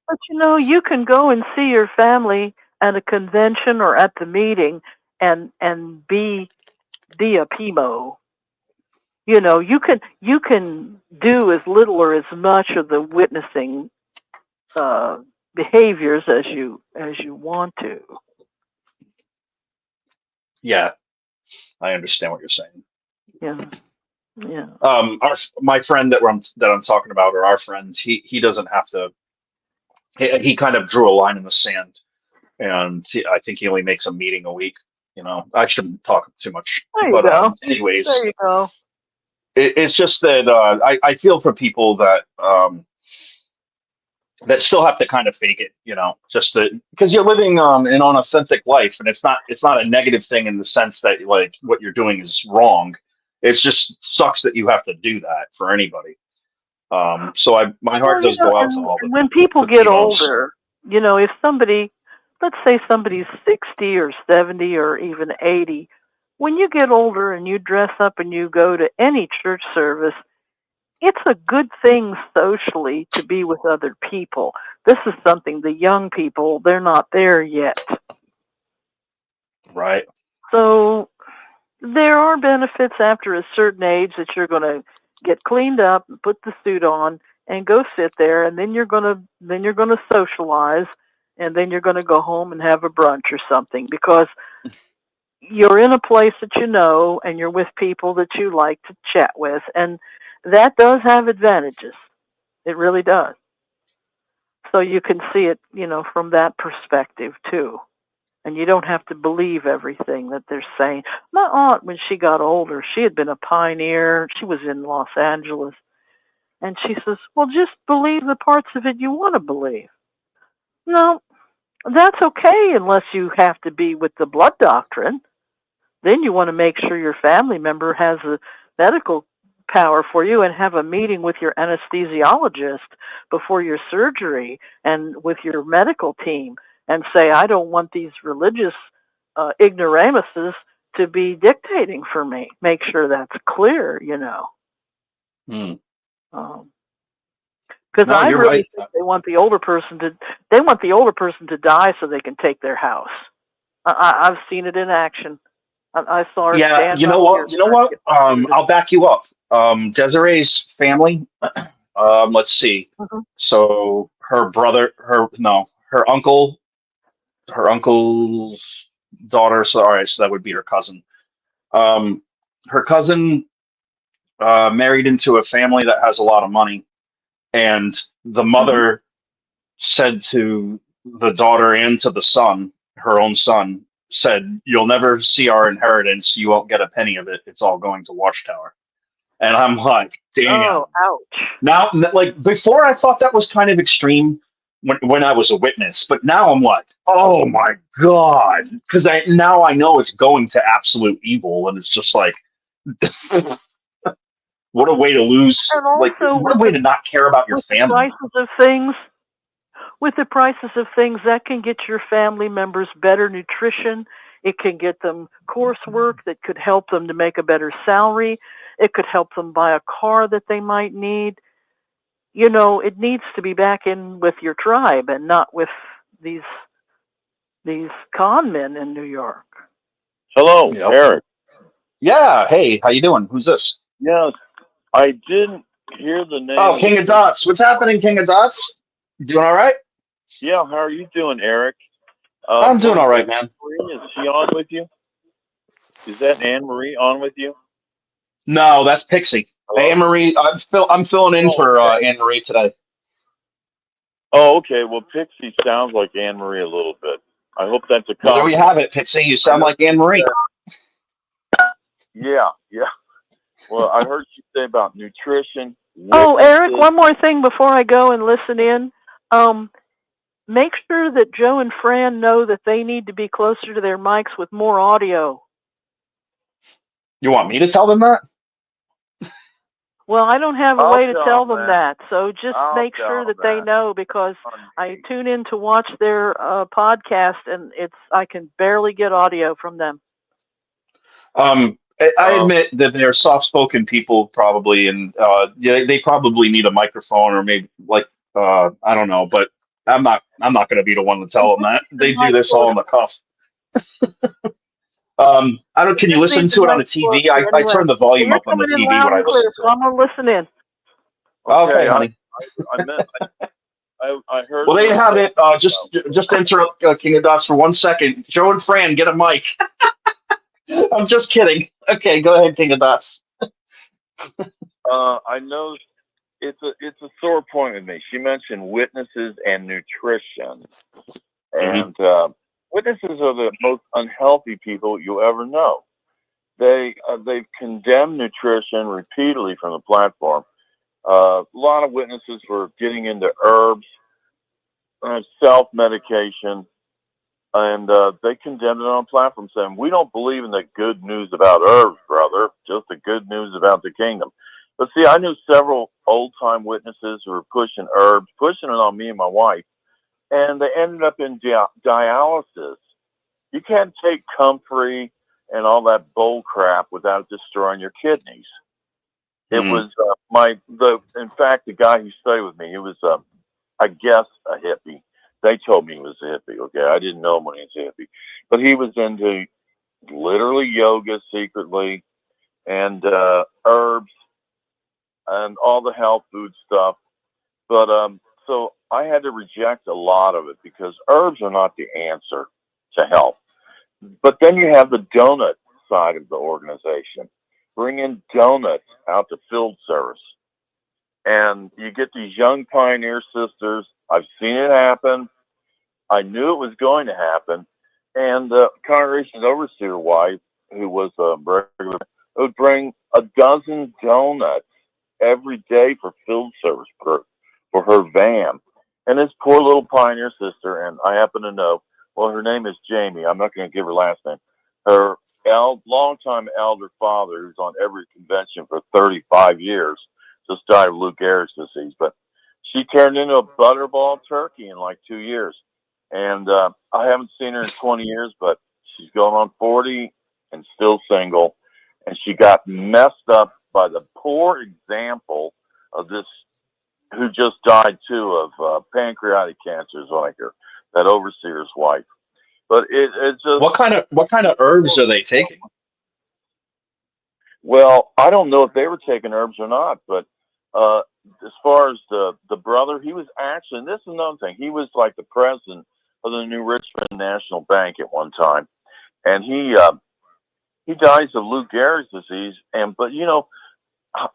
you can go and see your family at a convention or at the meeting and be a PMO. You can do as little or as much of the witnessing uh, behaviors as you want to. Yeah, I understand what you're saying. Yeah, yeah. My friend that I'm talking about, or our friend, he doesn't have to. He kind of drew a line in the sand, and I think he only makes a meeting a week. I shouldn't talk too much, There you but go. anyways, There you go. it's just that I feel for people that still have to kind of fake it, just because you're living an unauthentic life, and it's not a negative thing in the sense that like what you're doing is wrong. It's just sucks that you have to do that for anybody. So my Well, heart does go out to and all when people the get Timos. older, if somebody, let's say somebody's 60 or 70 or even 80, when you get older and you dress up and you go to any church service, it's a good thing socially to be with other people. This is something the young people, they're not there yet. Right. So there are benefits after a certain age that you're going to get cleaned up and put the suit on and go sit there, and then you're going to socialize, and then you're going to go home and have a brunch or something because you're in a place that you know and you're with people that you like to chat with, and that does have advantages. It really does. So you can see it, from that perspective too. And you don't have to believe everything that they're saying. My aunt, when she got older, she had been a pioneer. She was in Los Angeles. And she says, well, just believe the parts of it you want to believe. No, that's okay unless you have to be with the blood doctrine. Then you want to make sure your family member has the medical power for you and have a meeting with your anesthesiologist before your surgery and with your medical team and say, I don't want these religious ignoramuses to be dictating for me. Make sure that's clear, Hmm. Because No, I you're really right. think they want the older person to die so they can take their house. I've seen it in action. I saw her Yeah, stand you know right here what? You know trying to what? get my food. I'll back you up. Desiree's family. Let's see. Mhm. So her brother, her uncle, her uncle's daughter. So all right, so that would be her cousin. Um, Her cousin married into a family that has a lot of money, and the Mhm. mother said to the daughter and to the son, her own son, said, "You'll never see our inheritance. You won't get a penny of it. It's all going to Watchtower." And I'm like, damn. Oh, ouch. Now, like before, I thought that was kind of extreme when I was a witness, but now I'm like, oh my god, because now I know it's going to absolute evil, and it's just like, what a way to lose. And Like, also what a way to not care about your with the family. prices of things, that can get your family members better nutrition. It can get them coursework that could help them to make a better salary. It could help them buy a car that they might need. You know, it needs to be back in with your tribe and not with these con men in New York. Hello, Yep. Eric. Yeah. Hey, how you doing? Who's this? Yes, I didn't hear the name. Oh, King of Dots. What's happening, King of Dots? Doing all right? Yeah, how are you doing, Eric? I'm doing all right, man. Marie, is she on with you? Is that Anne Marie on with you? No, that's Pixie. Hello? Anne Marie. I'm filling in for Anne Marie today. Oh, okay. Well, Pixie sounds like Anne Marie a little bit. I hope that's a Well, there we compliment. have it, Pixie. You sound like Anne Marie. Yeah. Well, I heard you say about nutrition. Oh, Eric, one more thing before I go and listen in. Make sure that Joe and Fran know that they need to be closer to their mics with more audio. You want me to tell them that? Well, I don't have a way to tell them that, so just make sure that they know, because I tune in to watch their podcast, and I can barely get audio from them. I admit that they're soft-spoken people, probably, and they probably need a microphone, or maybe I don't know, but I'm not going to be the one to tell them that. They do this all on the cuff. I don't. Can you listen to it on the TV? I turn the volume up on the TV when I listen to it. So I'm gonna listen in. Okay, honey. I heard. Well, there you have it. Just interrupt King of Dots for 1 second. Joe and Fran, get a mic. I'm just kidding. Okay, go ahead, King of Dots. I know it's a sore point with me. She mentioned witnesses and nutrition, and witnesses are the most unhealthy people you ever know. They've condemned nutrition repeatedly from the platform. A lot of witnesses for getting into herbs, self-medication, and they condemned it on the platform, saying, we don't believe in the good news about herbs, brother, just the good news about the kingdom. But see, I knew several old-time witnesses who were pushing herbs, pushing it on me and my wife, and they ended up in dialysis. You can't take comfrey and all that bull crap without destroying your kidneys. It was in fact, the guy who studied with me, he was, I guess, a hippie. They told me he was a hippie, okay? I didn't know him when he was a hippie. But he was into literally yoga secretly, and herbs and all the health food stuff. But so I had to reject a lot of it, because herbs are not the answer to health. But then you have the donut side of the organization. Bring in donuts out to field service. And you get these young pioneer sisters. I've seen it happen. I knew it was going to happen. And the congregation's overseer wife, who was a regular, would bring a dozen donuts every day for field service for her van. And this poor little pioneer sister, and I happen to know, well, her name is Jamie. I'm not going to give her last name. Her longtime elder father, who's on every convention for 35 years, just died of Lou Gehrig's disease. But she turned into a butterball turkey in like 2 years. And I haven't seen her in 20 years, but she's going on 40 and still single. And she got messed up by the poor example of this, who just died too of pancreatic cancer, is like her, that overseer's wife. But it's just, what kind of herbs are they taking? Well, I don't know if they were taking herbs or not, but as far as the brother, he was actually, and this is another thing, he was like the president of the New Richmond National Bank at one time, and he dies of Lou Gehrig's disease. But you know,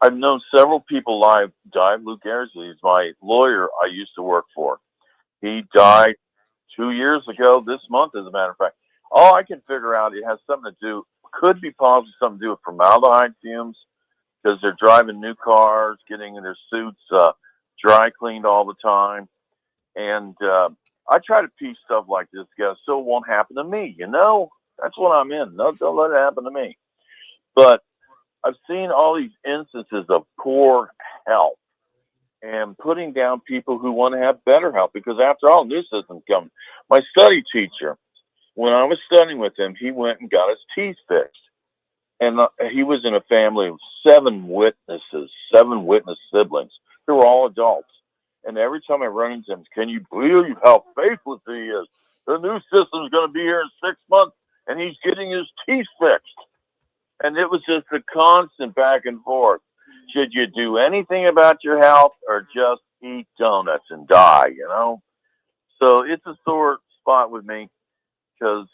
I've known several people die of Lou Gehrig's disease. My lawyer I used to work for, he died 2 years ago this month, as a matter of fact. All I can figure out, it has something to do, could be possibly something to do with formaldehyde fumes, because they're driving new cars, getting in their suits dry cleaned all the time. And I try to piece stuff like this together so it won't happen to me, you know? That's what I'm in. No, don't let it happen to me. But I've seen all these instances of poor health and putting down people who want to have better health, because after all, new systems coming. My study teacher, when I was studying with him, he went and got his teeth fixed. And he was in a family of 7 witness siblings who were all adults. And every time I run into him, can you believe how faithless he is? The new system's going to be here in 6 months, and he's getting his teeth fixed. And it was just a constant back and forth. Should you do anything about your health or just eat donuts and die, you know? So it's a sore spot with me because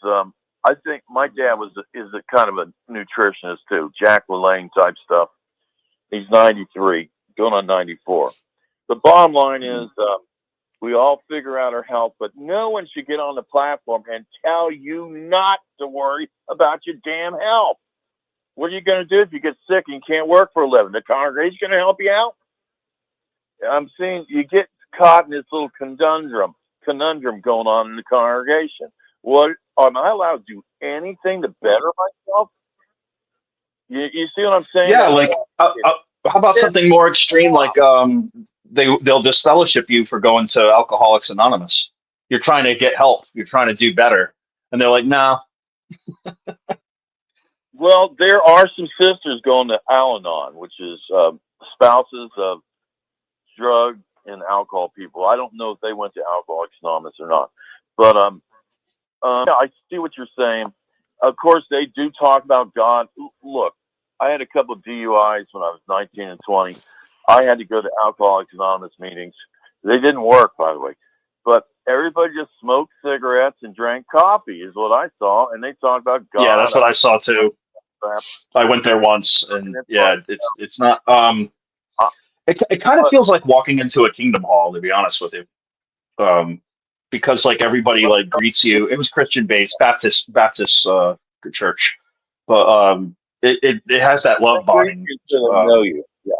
I think my dad is a kind of a nutritionist too, Jack LaLanne type stuff. He's 93, going on 94. The bottom line is we all figure out our health, but no one should get on the platform and tell you not to worry about your damn health. What are you going to do if you get sick and you can't work for a living? The congregation's going to help you out? I'm seeing you get caught in this little conundrum going on in the congregation. What am I allowed to do anything to better myself? You see what I'm saying? Yeah, like how about something more extreme, like they'll disfellowship you for going to Alcoholics Anonymous. You're trying to get help. You're trying to do better, and they're like, "No." Well, there are some sisters going to Al-Anon, which is spouses of drug and alcohol people. I don't know if they went to Alcoholics Anonymous or not, but yeah, I see what you're saying. Of course, they do talk about God. Look, I had a couple of DUIs when I was 19 and 20. I had to go to Alcoholics Anonymous meetings. They didn't work, by the way. But everybody just smoked cigarettes and drank coffee is what I saw. And they talked about God. Yeah, that's what I saw too. I went there once, and yeah, it's not. It kind of feels like walking into a Kingdom Hall, to be honest with you. Because like everybody like greets you. It was Christian based, Baptist church, but it has that love bonding. Know you. Yeah.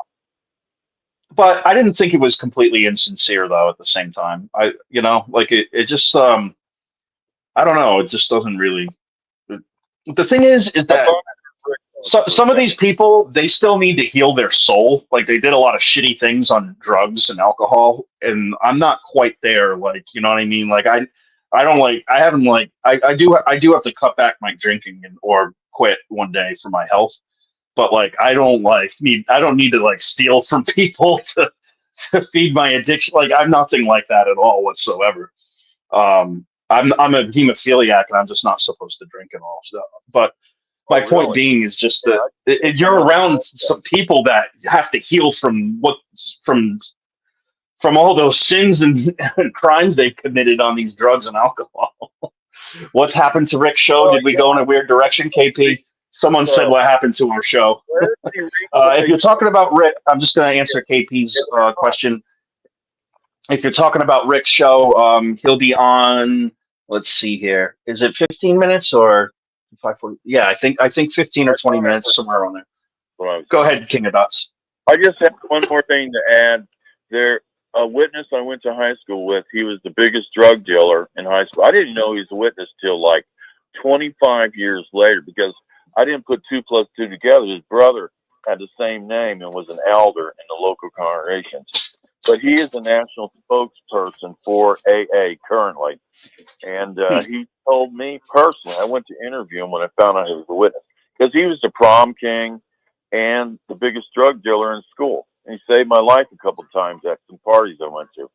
But I didn't think it was completely insincere though. At the same time, like it just I don't know. It just doesn't really. The thing is that some of these people, they still need to heal their soul. Like they did a lot of shitty things on drugs and alcohol, and I'm not quite there. Like, you know what I mean? Like I do have to cut back my drinking or quit one day for my health. But like I don't need to like steal from people to feed my addiction. Like I'm nothing like that at all whatsoever. I'm a hemophiliac and I'm just not supposed to drink at all. So, but my point being is just that you're around some people that have to heal from all those sins and crimes they've committed on these drugs and alcohol. What's happened to Rick's show? Did we go in a weird direction, KP? Someone said what happened to our show. If you're talking about Rick, I'm just going to answer KP's question. If you're talking about Rick's show, he'll be on. Let's see here. Is it 15 minutes or 5:40? Yeah, I think 15 or 20 minutes, somewhere around there. Go ahead, King of Dots. I just have one more thing to add. There, a witness I went to high school with, he was the biggest drug dealer in high school. I didn't know he was a witness till like 25 years later because I didn't put 2 plus 2 together. His brother had the same name and was an elder in the local congregations. But he is a national spokesperson for AA currently. And he told me personally, I went to interview him when I found out he was a witness, because he was the prom king and the biggest drug dealer in school. And he saved my life a couple of times at some parties I went to,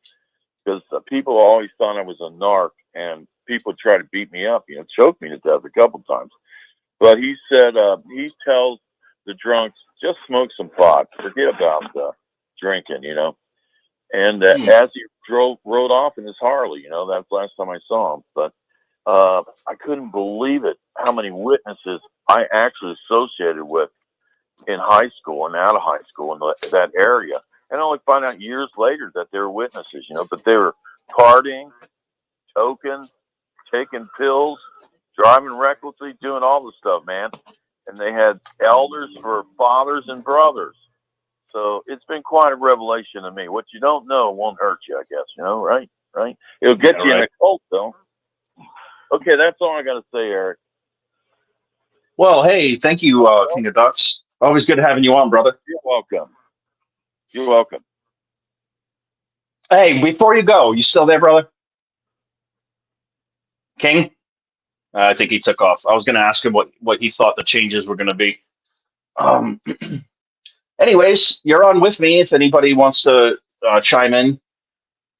because people always thought I was a narc, and people tried to beat me up, choke me to death a couple of times. But he said, he tells the drunks, just smoke some pot, forget about drinking, And as he rode off in his Harley, that's the last time I saw him. But I couldn't believe it, how many witnesses I actually associated with in high school and out of high school in that area. And I only find out years later that they were witnesses, but they were partying, toking, taking pills, driving recklessly, doing all the stuff, man. And they had elders for fathers and brothers. So it's been quite a revelation to me. What you don't know won't hurt you, I guess, right? Right? It'll get you in a cult, though. Okay, that's all I got to say, Eric. Well, hey, thank you, King of Dots. Always good having you on, brother. You're welcome. You're welcome. Hey, before you go, you still there, brother? King? I think he took off. I was going to ask him what he thought the changes were going to be. Anyways, you're on with me if anybody wants to chime in.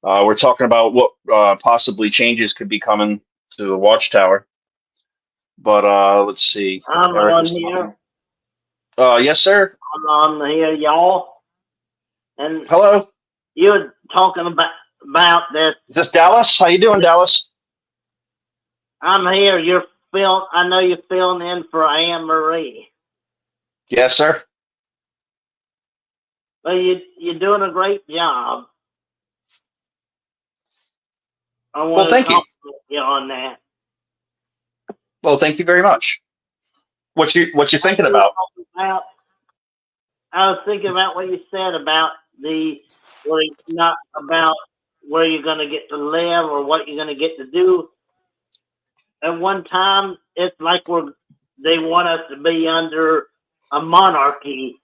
We're talking about what possibly changes could be coming to the Watchtower. But let's see. I'm Eric on is here. yes, sir. I'm on here, y'all. And Hello. you're talking about this. Is this Dallas? How you doing, Dallas? I'm here. I know you're filling in for Anne Marie. Yes, sir. Well, you're doing a great job. I want to thank you. compliment you on that. Well, thank you very much. What you thinking about? I was thinking about what you said about not about where you're going to get to live or what you're going to get to do. At one time, it's like they want us to be under a monarchy,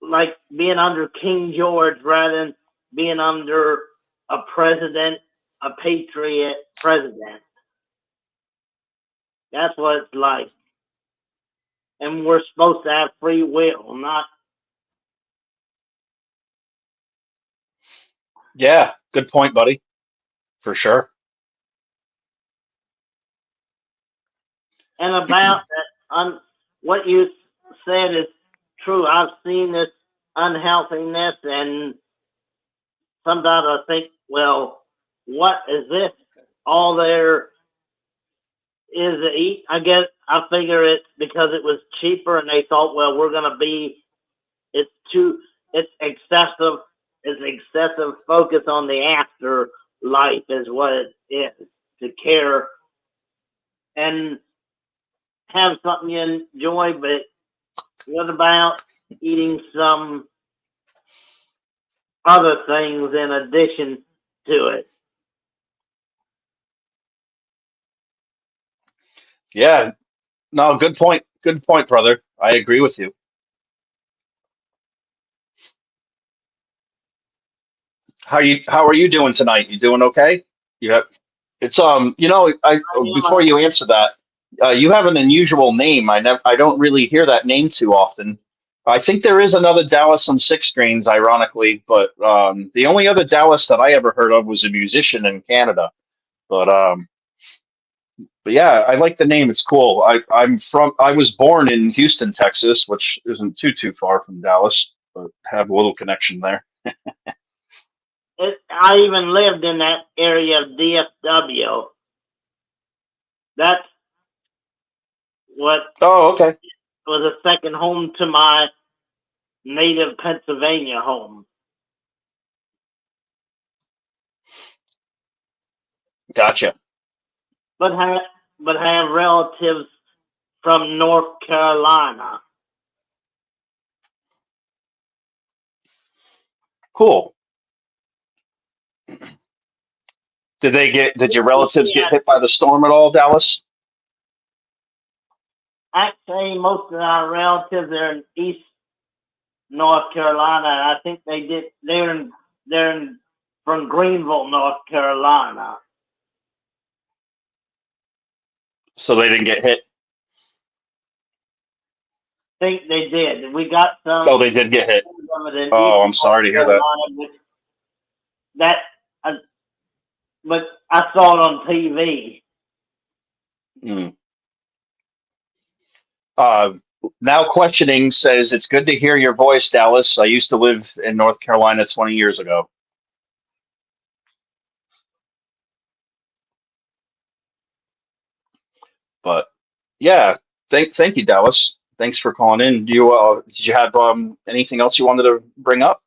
like being under King George rather than being under a president, a patriot president. That's what it's like. And we're supposed to have free will, not. Yeah, good point, buddy. For sure. And about that, what you said is true. I've seen this unhealthiness, and sometimes I think, well, what is this? All there is to eat? I figure it's because it was cheaper, and they thought, well, it's excessive focus on the afterlife is what it is, to care and have something you enjoy, but what about eating some other things in addition to it? Yeah. No, good point. Good point, brother. I agree with you. How are you doing tonight? You doing okay? Yeah. It's before you answer that, you have an unusual name. I don't really hear that name too often. I think there is another Dallas on Six Strings, ironically, but the only other Dallas that I ever heard of was a musician in Canada. But yeah, I like the name. It's cool. I was born in Houston, Texas, which isn't too far from Dallas, but have a little connection there. I even lived in that area of DFW. That's what Oh, okay. was a second home to my native Pennsylvania home. Gotcha. But have relatives from North Carolina. Cool. Did your relatives get hit by the storm at all, Dallas? Actually, most of our relatives are in East North Carolina. I think they did. They're from Greenville, North Carolina. So they didn't get hit. I think they did. We got some. Oh, they did get hit. Oh, I'm sorry to hear that. But I saw it on TV. Now questioning says it's good to hear your voice, Dallas. I used to live in North Carolina 20 years ago. But yeah, thank you, Dallas. Thanks for calling in. Did you have anything else you wanted to bring up?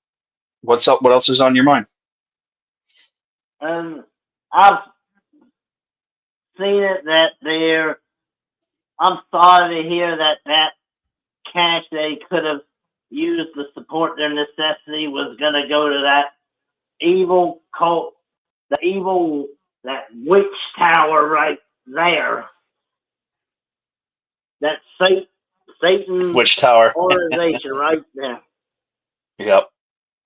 What's up? What else is on your mind? I've seen it that I'm sorry to hear that cash they could have used to support their necessity was going to go to that evil cult, that witch tower right there. That Satan Witch Tower organization right there. Yep,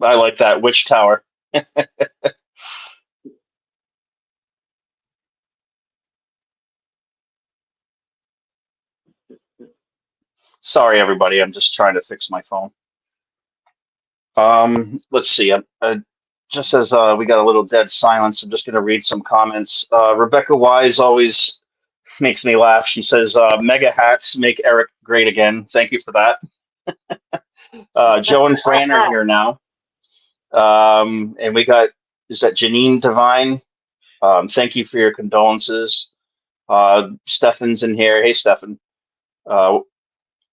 I like that Witch Tower. Sorry, everybody. I'm just trying to fix my phone. Let's see. Just as we got a little dead silence, I'm just going to read some comments. Rebecca Wise always makes me laugh. She says, "Mega hats make Eric great again." Thank you for that. Joe and Fran are here now, and we got is that Janine Devine? Thank you for your condolences. Stefan's in here. Hey, Stefan.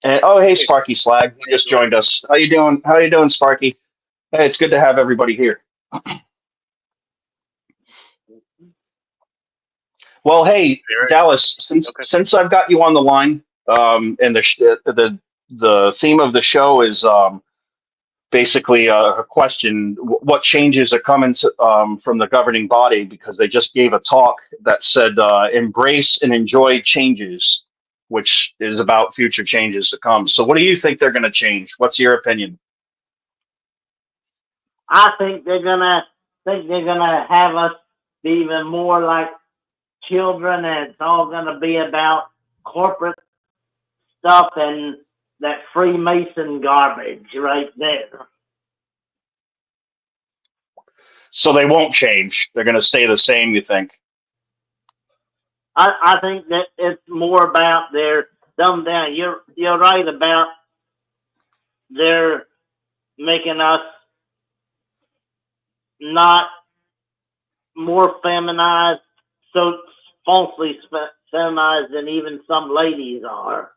And oh, hey, Sparky Slag, you just joined us. How you doing? How you doing, Sparky? Hey, it's good to have everybody here. Well, hey, Dallas, since I've got you on the line, and the theme of the show is basically a question: what changes are coming from the governing body? Because they just gave a talk that said embrace and enjoy changes, which is about future changes to come. So, what do you think they're going to change? What's your opinion? I think they're gonna have us be even more like children, and it's all gonna be about corporate stuff and that Freemason garbage right there. So they won't change. They're going to stay the same, you think? I think that it's more about their dumbed down. You're right about they're making us not more feminized, so falsely feminized than even some ladies are.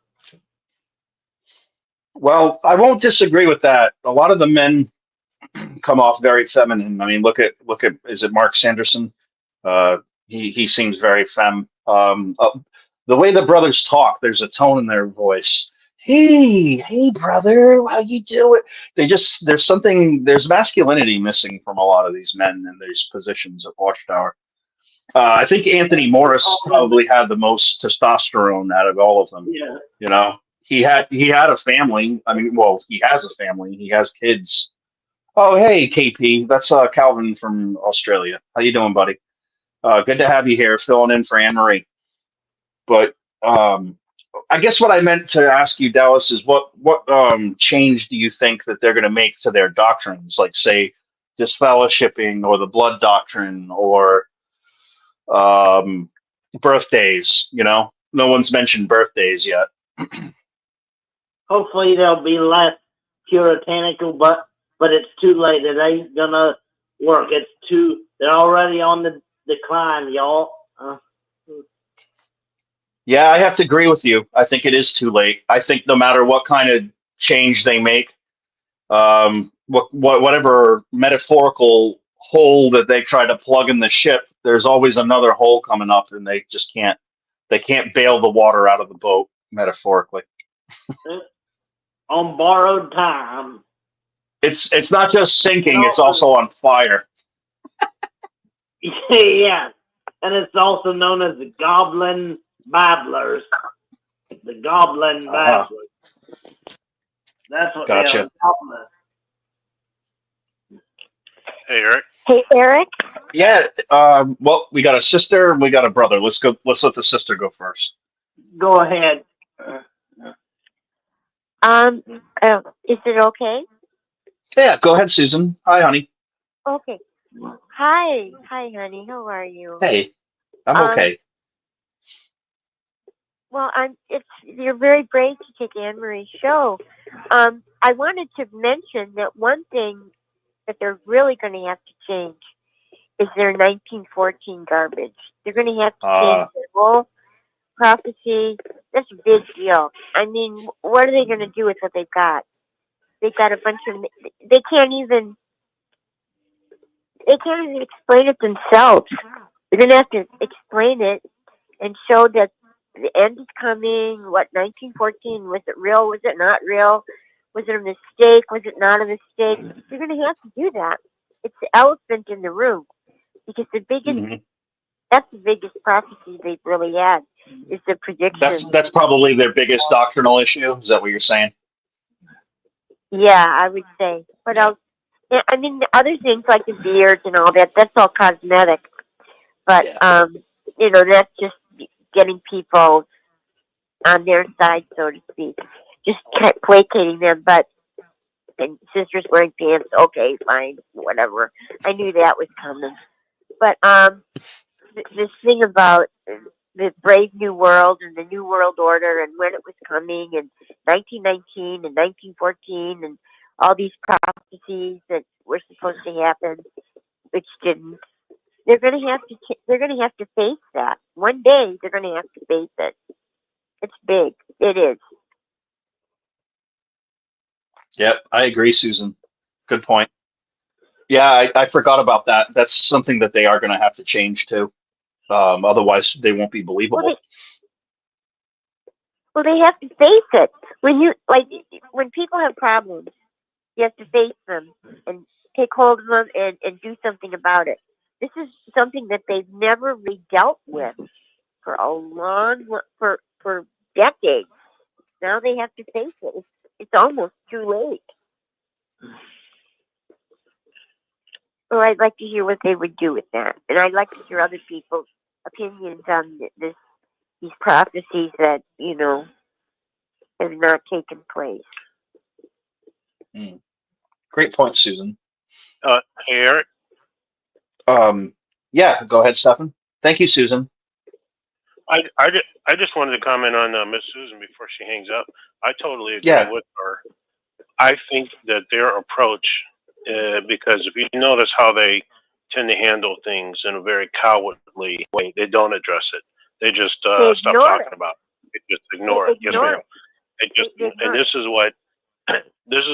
Well, I won't disagree with that. A lot of the men come off very feminine. I mean, look at is it Mark Sanderson? He seems very femme. The way the brothers talk, there's a tone in their voice. Hey, brother, how you doing? There's masculinity missing from a lot of these men in these positions at Watchtower. I think Anthony Morris probably had the most testosterone out of all of them. Yeah. You know, he had a family. I mean, well, he has a family. He has kids. Oh, hey, KP. That's Calvin from Australia. How you doing, buddy? Good to have you here, filling in for Anne Marie. But I guess what I meant to ask you, Dallas, is what change do you think that they're going to make to their doctrines, like say disfellowshipping or the blood doctrine or birthdays? You know, no one's mentioned birthdays yet. Hopefully they'll be less puritanical, but it's too late. It ain't gonna work. They're already on the decline, y'all. Yeah, I have to agree with you. I think it is too late. I think no matter what kind of change they make, whatever metaphorical hole that they try to plug in the ship, there's always another hole coming up, and they just can't bail the water out of the boat metaphorically. On borrowed time. It's not just sinking; it's also on fire. Yeah, and it's also known as the Goblin Babblers. The Goblin Babblers. That's what Gotcha. they are. Goblin. Hey, Eric. Hey, Eric. Yeah. Well, we got a sister and we got a brother. Let's let the sister go first. Go ahead. Is it okay? Yeah, go ahead, Susan. Hi, honey. Okay. Hi, honey. How are you? Hey, I'm okay. Well, you're very brave to take Anne Marie's show. I wanted to mention that one thing that they're really going to have to change is their 1914 garbage. They're going to have to change their whole prophecy. That's a big deal. I mean, what are they going to do with what they've got? They've got a bunch of. They can't even explain it themselves. They're going to have to explain it and show that the end is coming. What 1914, was it real? Was it not real? Was it a mistake? Was it not a mistake? You're going to have to do that. It's the elephant in the room, because the biggest that's the biggest prophecy they've really had is the prediction. That's probably their biggest doctrinal issue. Is that what you're saying? Yeah, I would say. What else? I mean, the other things like the beards and all that, that's all cosmetic. But, that's just getting people on their side, so to speak. just kept placating them. But and sisters wearing pants, okay, fine, whatever. I knew that was coming. But this thing about the Brave New World and the New World Order and when it was coming, and 1919 and 1914 and all these prophecies that were supposed to happen, which didn't. They're going to have to. They're going to have to face that one day. They're going to have to face it. It's big. It is. Yep, I agree, Susan. Good point. Yeah, I forgot about that. That's something that they are going to have to change too. Otherwise, they won't be believable. Well, they have to face it. When people have problems, you have to face them and take hold of them and do something about it. This is something that they've never really dealt with for for decades. Now they have to face it. It's almost too late. Well, I'd like to hear what they would do with that, and I'd like to hear other people's opinions on these prophecies that have not taken place. Great point, Susan. Hey, Eric. Yeah, go ahead, Stefan. Thank you, Susan. I just wanted to comment on Miss Susan before she hangs up. I totally agree with her. I think that their approach, because if you notice how they tend to handle things in a very cowardly way, they don't address it. They just stop talking about it. They just ignore it. Yes, ma'am. And this is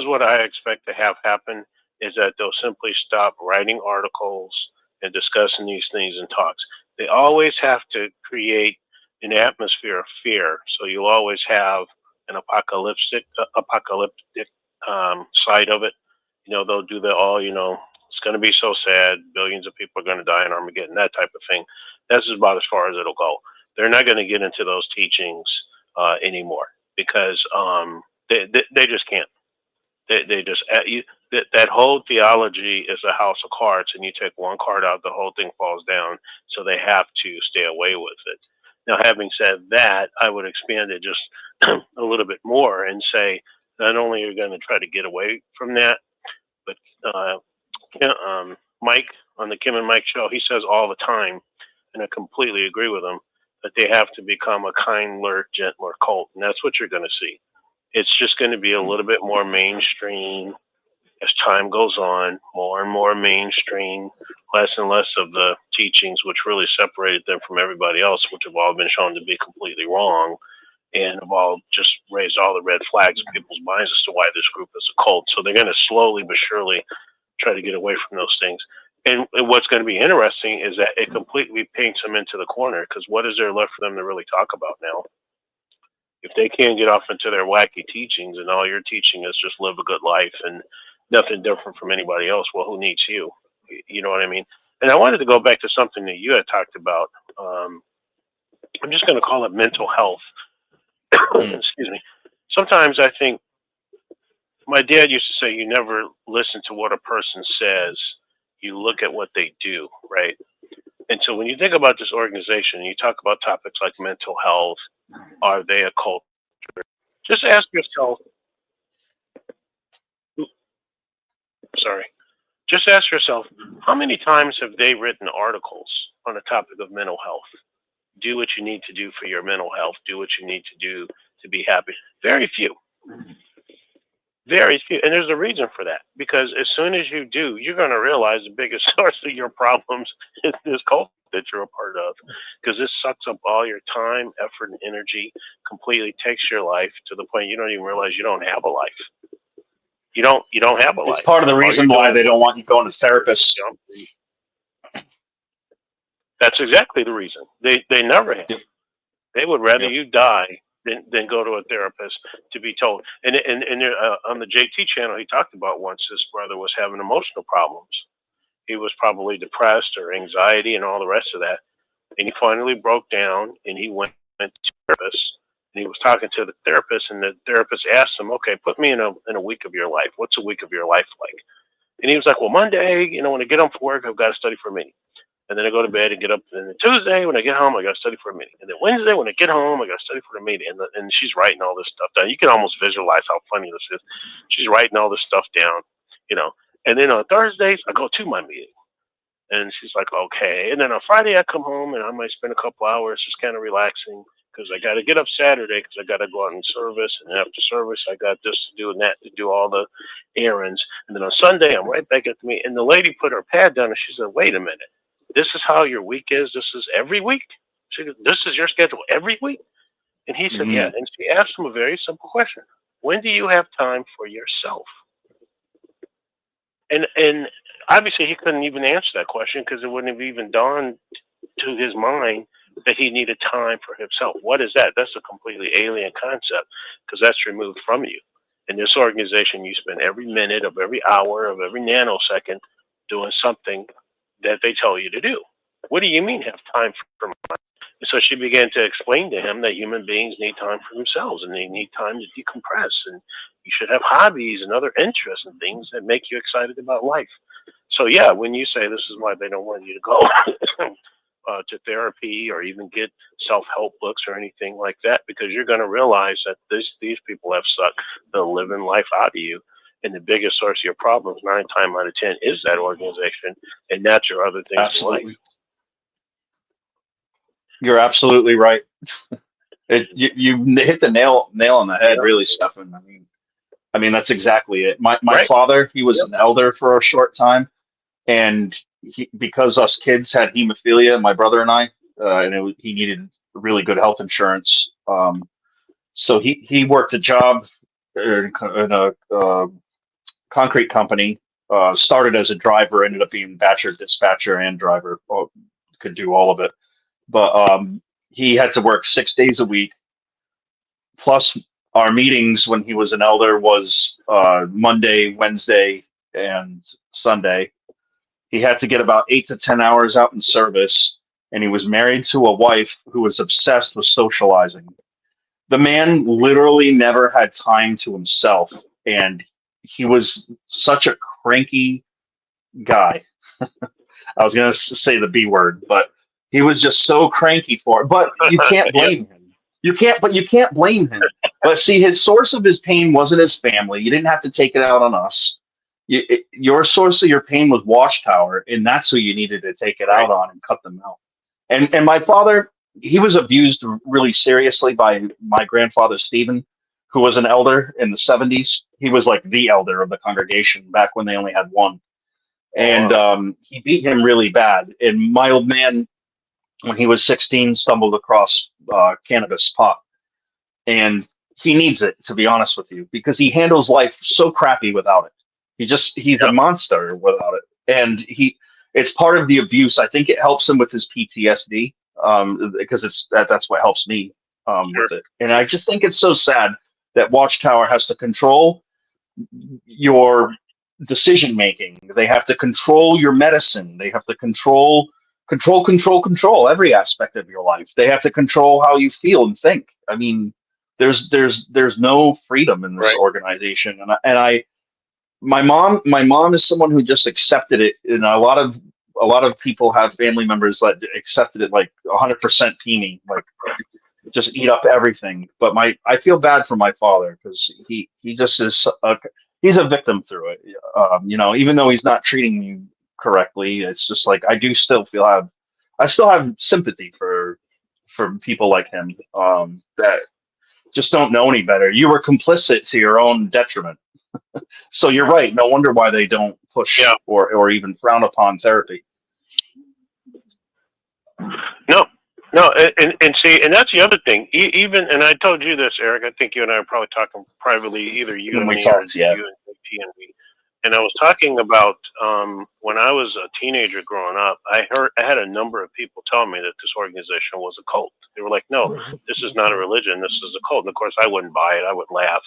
what I expect to have happen, is that they'll simply stop writing articles and discussing these things in talks. They always have to create an atmosphere of fear, so you'll always have an apocalyptic side of it. They'll do it's going to be so sad, billions of people are going to die in Armageddon, that type of thing. That's about as far as it'll go. They're not going to get into those teachings anymore, because they just can't. They just that whole theology is a house of cards, and you take one card out, the whole thing falls down. So they have to stay away with it. Now, having said that, I would expand it just a little bit more and say, not only are you going to try to get away from that, but Mike on the Kim and Mike show, he says all the time, and I completely agree with him, that they have to become a kinder, gentler cult, and that's what you're going to see. It's just going to be a little bit more mainstream as time goes on, more and more mainstream, less and less of the teachings which really separated them from everybody else, which have all been shown to be completely wrong, and have all just raised all the red flags in people's minds as to why this group is a cult. So they're going to slowly but surely try to get away from those things. And what's going to be interesting is that it completely paints them into the corner, because what is there left for them to really talk about now? If they can't get off into their wacky teachings and all you're teaching is just live a good life and nothing different from anybody else, well, who needs you? You know what I mean? And I wanted to go back to something that you had talked about. I'm just going to call it mental health. Excuse me. Sometimes I think my dad used to say, you never listen to what a person says, you look at what they do, right? And so when you think about this organization, you talk about topics like mental health, are they a cult? Just ask yourself, just ask yourself, how many times have they written articles on the topic of mental health? Do what you need to do for your mental health. Do what you need to do to be happy. Very few. Very few. And there's a reason for that. Because as soon as you do, you're going to realize the biggest source of your problems is this cult that you're a part of. Because this sucks up all your time, effort, and energy, completely takes your life to the point you don't even realize you don't have a life. You don't have a life. It's part of the reason why they don't want you going to therapists. That's exactly the reason. They never have. Yep. They would rather you die than go to a therapist to be told. And on the JT channel, he talked about once his brother was having emotional problems. He was probably depressed or anxiety and all the rest of that. And he finally broke down and he went to a therapist. And he was talking to the therapist, and the therapist asked him, okay, put me in a week of your life. What's a week of your life like? And he was like, well, Monday, when I get home from work, I've got to study for a meeting. And then I go to bed and get up. And then Tuesday, when I get home, I got to study for a meeting. And then Wednesday, when I get home, I got to study for the meeting. And she's writing all this stuff down. You can almost visualize how funny this is. She's writing all this stuff down, you know. And then on Thursdays, I go to my meeting. And she's like, okay. And then on Friday, I come home and I might spend a couple hours just kind of relaxing because I got to get up Saturday because I got to go out and service. And after service, I got this to do and that to do all the errands. And then on Sunday, I'm right back at the meeting. And the lady put her pad down and she said, wait a minute. This is how your week is? This is every week? She goes, this is your schedule every week? And he said, yeah. And she asked him a very simple question. When do you have time for yourself? And obviously he couldn't even answer that question because it wouldn't have even dawned to his mind that he needed time for himself. What is that? That's a completely alien concept because that's removed from you. In this organization, you spend every minute of every hour of every nanosecond doing something that they tell you to do. What do you mean have time for myself? And so she began to explain to him that human beings need time for themselves and they need time to decompress and you should have hobbies and other interests and things that make you excited about life. So yeah, when you say this is why they don't want you to go to therapy or even get self-help books or anything like that, because you're going to realize that these people have sucked the living life out of you. And the biggest source of your problems, 9 times out of 10, is that organization, and that's your other things Absolutely. in life. You're absolutely right. You hit the nail on the head, really, Stefan. I mean that's exactly it. My Right. father, he was an elder for a short time, and because us kids had hemophilia, my brother and I, and he needed really good health insurance. So he worked a job in a concrete company, started as a driver, ended up being dispatcher and driver, could do all of it. But he had to work 6 days a week. Plus our meetings when he was an elder was Monday, Wednesday, and Sunday. He had to get about 8 to 10 hours out in service, and he was married to a wife who was obsessed with socializing. The man literally never had time to himself, and he was such a cranky guy. I was going to say the B word, but he was just so cranky for it. But you can't blame him. You can't blame him. But see, his source of his pain wasn't his family. You didn't have to take it out on us. Your source of your pain was Watchtower, and that's who you needed to take it out on and cut them out. And my father, he was abused really seriously by my grandfather, Stephen, who was an elder in the 70s. He was like the elder of the congregation back when they only had one. And he beat him really bad. And my old man, when he was 16, stumbled across cannabis pot. And he needs it, to be honest with you, because he handles life so crappy without it. He's a monster without it. And it's part of the abuse. I think it helps him with his PTSD, because that's what helps me with it. And I just think it's so sad that Watchtower has to control your decision making. They have to control your medicine. They have to control every aspect of your life. They have to control how you feel and think. I mean, there's no freedom in this organization. My mom is someone who just accepted it, and a lot of people have family members that accepted it like 100% preemie, like just eat up everything. But I feel bad for my father because he just is he's a victim through it. Even though he's not treating me correctly, it's just like I still have sympathy for people like him that just don't know any better. You were complicit to your own detriment. So you're right. No wonder why they don't push or even frown upon therapy. No, and see, and that's the other thing. Even, and I told you this, Eric. I think you and I are probably talking privately, either you and me or you and JP and me. And I was talking about when I was a teenager growing up. I had a number of people tell me that this organization was a cult. They were like, "No, this is not a religion. This is a cult." And of course, I wouldn't buy it. I would laugh.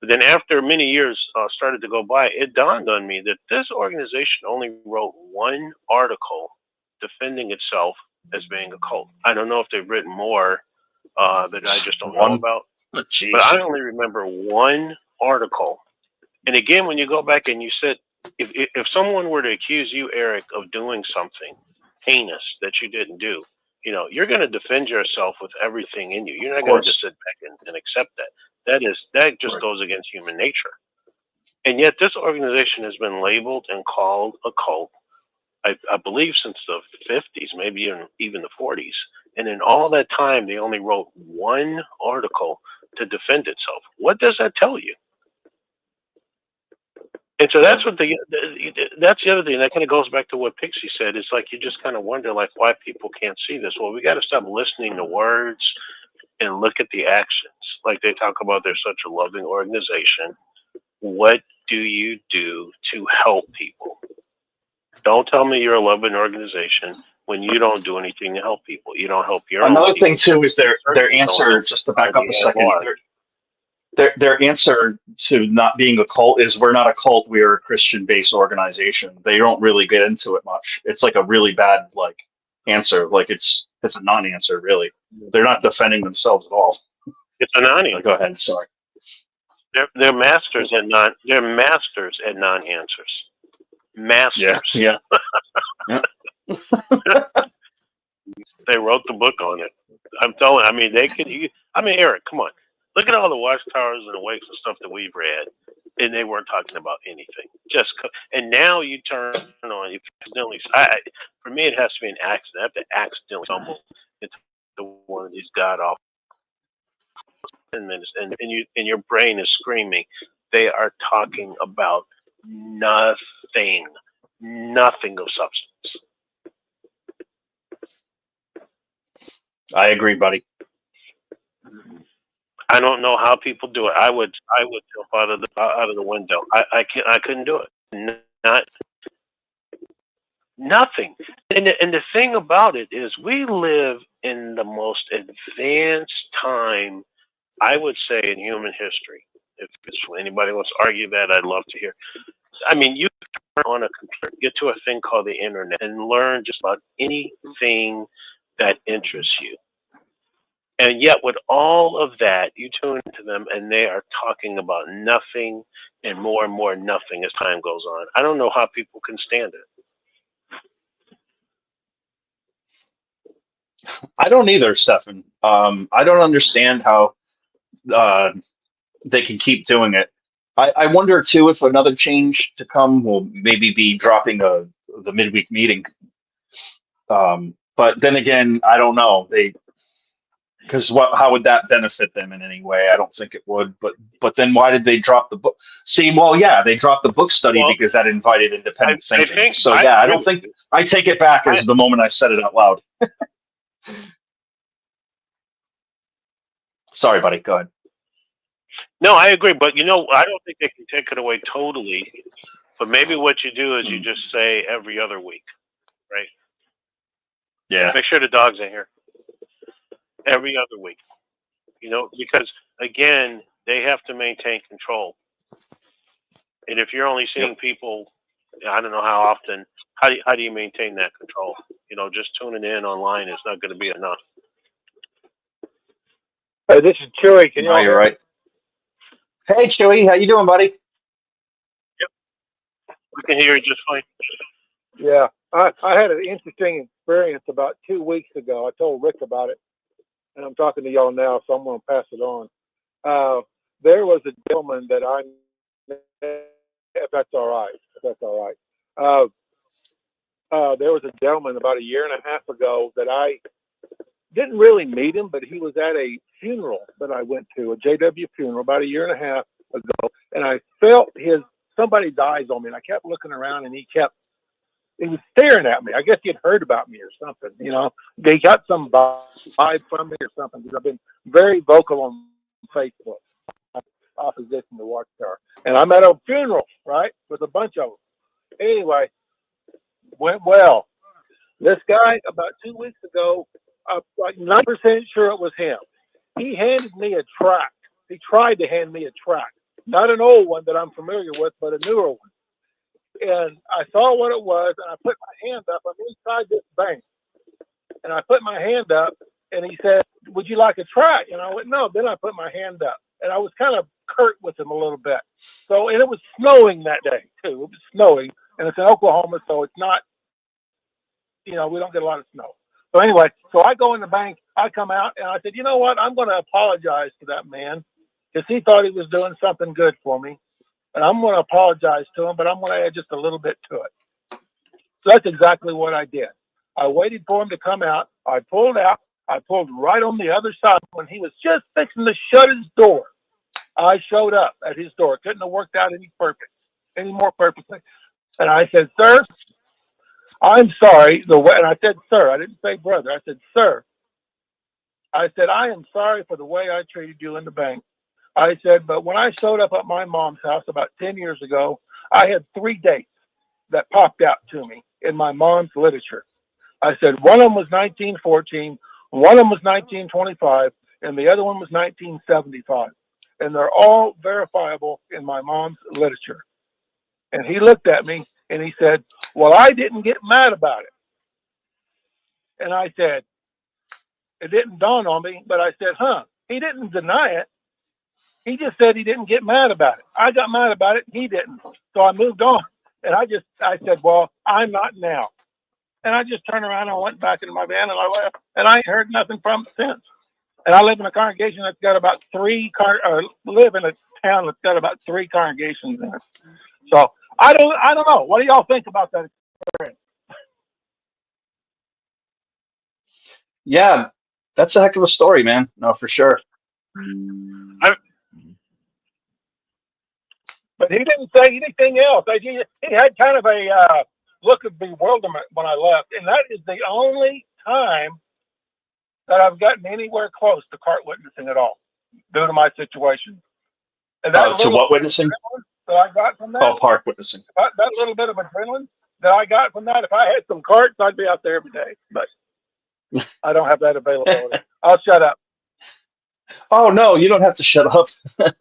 But then after many years started to go by, it dawned on me that this organization only wrote one article defending itself as being a cult. I don't know if they've written more that I just don't know about. But I only remember one article. And again, when you go back and you said, if someone were to accuse you, Eric, of doing something, heinous that you didn't do, you're going to defend yourself with everything in you. You're not Of going to course. just sit back and accept that. That just goes against human nature. And yet this organization has been labeled and called a cult, I believe, since the 50s, maybe even the 40s. And in all that time, they only wrote one article to defend itself. What does that tell you? And so that's that's the other thing. That kind of goes back to what Pixie said. It's like you just kind of wonder, like, why people can't see this. Well, we got to stop listening to words and look at the actions. Like they talk about, they're such a loving organization. What do you do to help people? Don't tell me you're a loving organization when you don't do anything to help people. You don't help your Another own thing people. too is their answer. Just to back up a second, their answer to not being a cult is, we're not a cult. We are a Christian-based organization. They don't really get into it much. It's like a really bad answer. Like it's a non-answer really. They're not defending themselves at all. It's a non-answer. Go ahead. Sorry. They're masters at non-answers. Masters. Yeah. Yeah. They wrote the book on it. I'm telling. They could. Eric, come on. Look at all the Watchtowers and Awakes and stuff that we've read, and they weren't talking about anything. And now you turn on. You accidentally. For me, it has to be an accident. I have to accidentally stumble into one of these god awful 10 minutes, and your brain is screaming. They are talking about nothing of substance. I agree, buddy. I don't know how people do it. I would jump out of the window. I couldn't do it. Nothing. And the thing about it is, we live in the most advanced time, I would say, in human history. If anybody wants to argue that, I'd love to hear. You can on a computer, get to a thing called the internet, and learn just about anything that interests you. And yet, with all of that, you tune into them, and they are talking about nothing and more nothing as time goes on. I don't know how people can stand it. I don't either, Stefan. I don't understand how they can keep doing it. I wonder too if another change to come will maybe be dropping the midweek meeting. But then again, I don't know. Because how would that benefit them in any way? I don't think it would. But then why did they drop the book? See, well, yeah, they dropped the book study because that invited independent thinking. I don't think I take it back as the moment I said it out loud. Sorry, buddy. Go ahead. No, I agree, but I don't think they can take it away totally. But maybe what you do is you just say every other week, right? Yeah. Make sure the dog's in here. Every other week, because again, they have to maintain control. And if you're only seeing people, I don't know how often, how do you maintain that control? Just tuning in online is not going to be enough. Hey, this is Chewy. Can you all you're hear me? right. Hey, Chewy, how you doing, buddy? Yep, we can hear you just fine. Yeah, I had an interesting experience about 2 weeks ago. I told Rick about it, and I'm talking to y'all now, so I'm going to pass it on. There was a gentleman that I, if that's all right, there was a gentleman about 1.5 years ago that I didn't really meet him, but he was at a funeral that I went to, a JW funeral, about 1.5 years ago, and I felt somebody's eyes on me, and I kept looking around, and he was staring at me. I guess he had heard about me or something, They got some vibe from me or something, because I've been very vocal on Facebook, opposition to Watchtower. And I'm at a funeral, right, with a bunch of them. Anyway, went well. This guy, about 2 weeks ago, I'm like 90% sure it was him. He handed me a tract. He tried to hand me a tract. Not an old one that I'm familiar with, but a newer one. And I saw what it was, and I put my hand up. I'm inside this bank. And I put my hand up, and he said, "Would you like a tract?" And I went, "No." Then I put my hand up. And I was kind of curt with him a little bit. So, and it was snowing that day, too. It was snowing. And it's in Oklahoma, so it's not, we don't get a lot of snow. So anyway, so I go in the bank, I come out, and I said, you know what? I'm going to apologize to that man because he thought he was doing something good for me. And I'm going to apologize to him, but I'm going to add just a little bit to it. So that's exactly what I did. I waited for him to come out. I pulled out. I pulled right on the other side when he was just fixing to shut his door. I showed up at his door. Couldn't have worked out any more perfectly. And I said, sir, I'm sorry. And I said, sir, I didn't say brother. I said, sir. I said, I am sorry for the way I treated you in the bank. I said, but when I showed up at my mom's house about 10 years ago, I had 3 dates that popped out to me in my mom's literature. I said, one of them was 1914, one of them was 1925, and the other one was 1975. And they're all verifiable in my mom's literature. And he looked at me and he said, well, I didn't get mad about it. And I said, it didn't dawn on me, but I said, he didn't deny it. He just said he didn't get mad about it. I got mad about it. He didn't. So I moved on. And I said, well, I'm not now. And I just turned around and I went back into my van and I left. And I ain't heard nothing from it since. And I live in a congregation that's got about live in a town that's got about 3 congregations in it. So I don't know. What do y'all think about that experience? Yeah, that's a heck of a story, man. No, for sure. But he didn't say anything else. He had kind of a look of bewilderment when I left. And that is the only time that I've gotten anywhere close to cart witnessing at all due to my situation. And that to what witnessing? That I got from that. Oh, park witnessing. That little bit of adrenaline that I got from that. If I had some carts, I'd be out there every day. But I don't have that availability. I'll shut up. Oh, no, you don't have to shut up.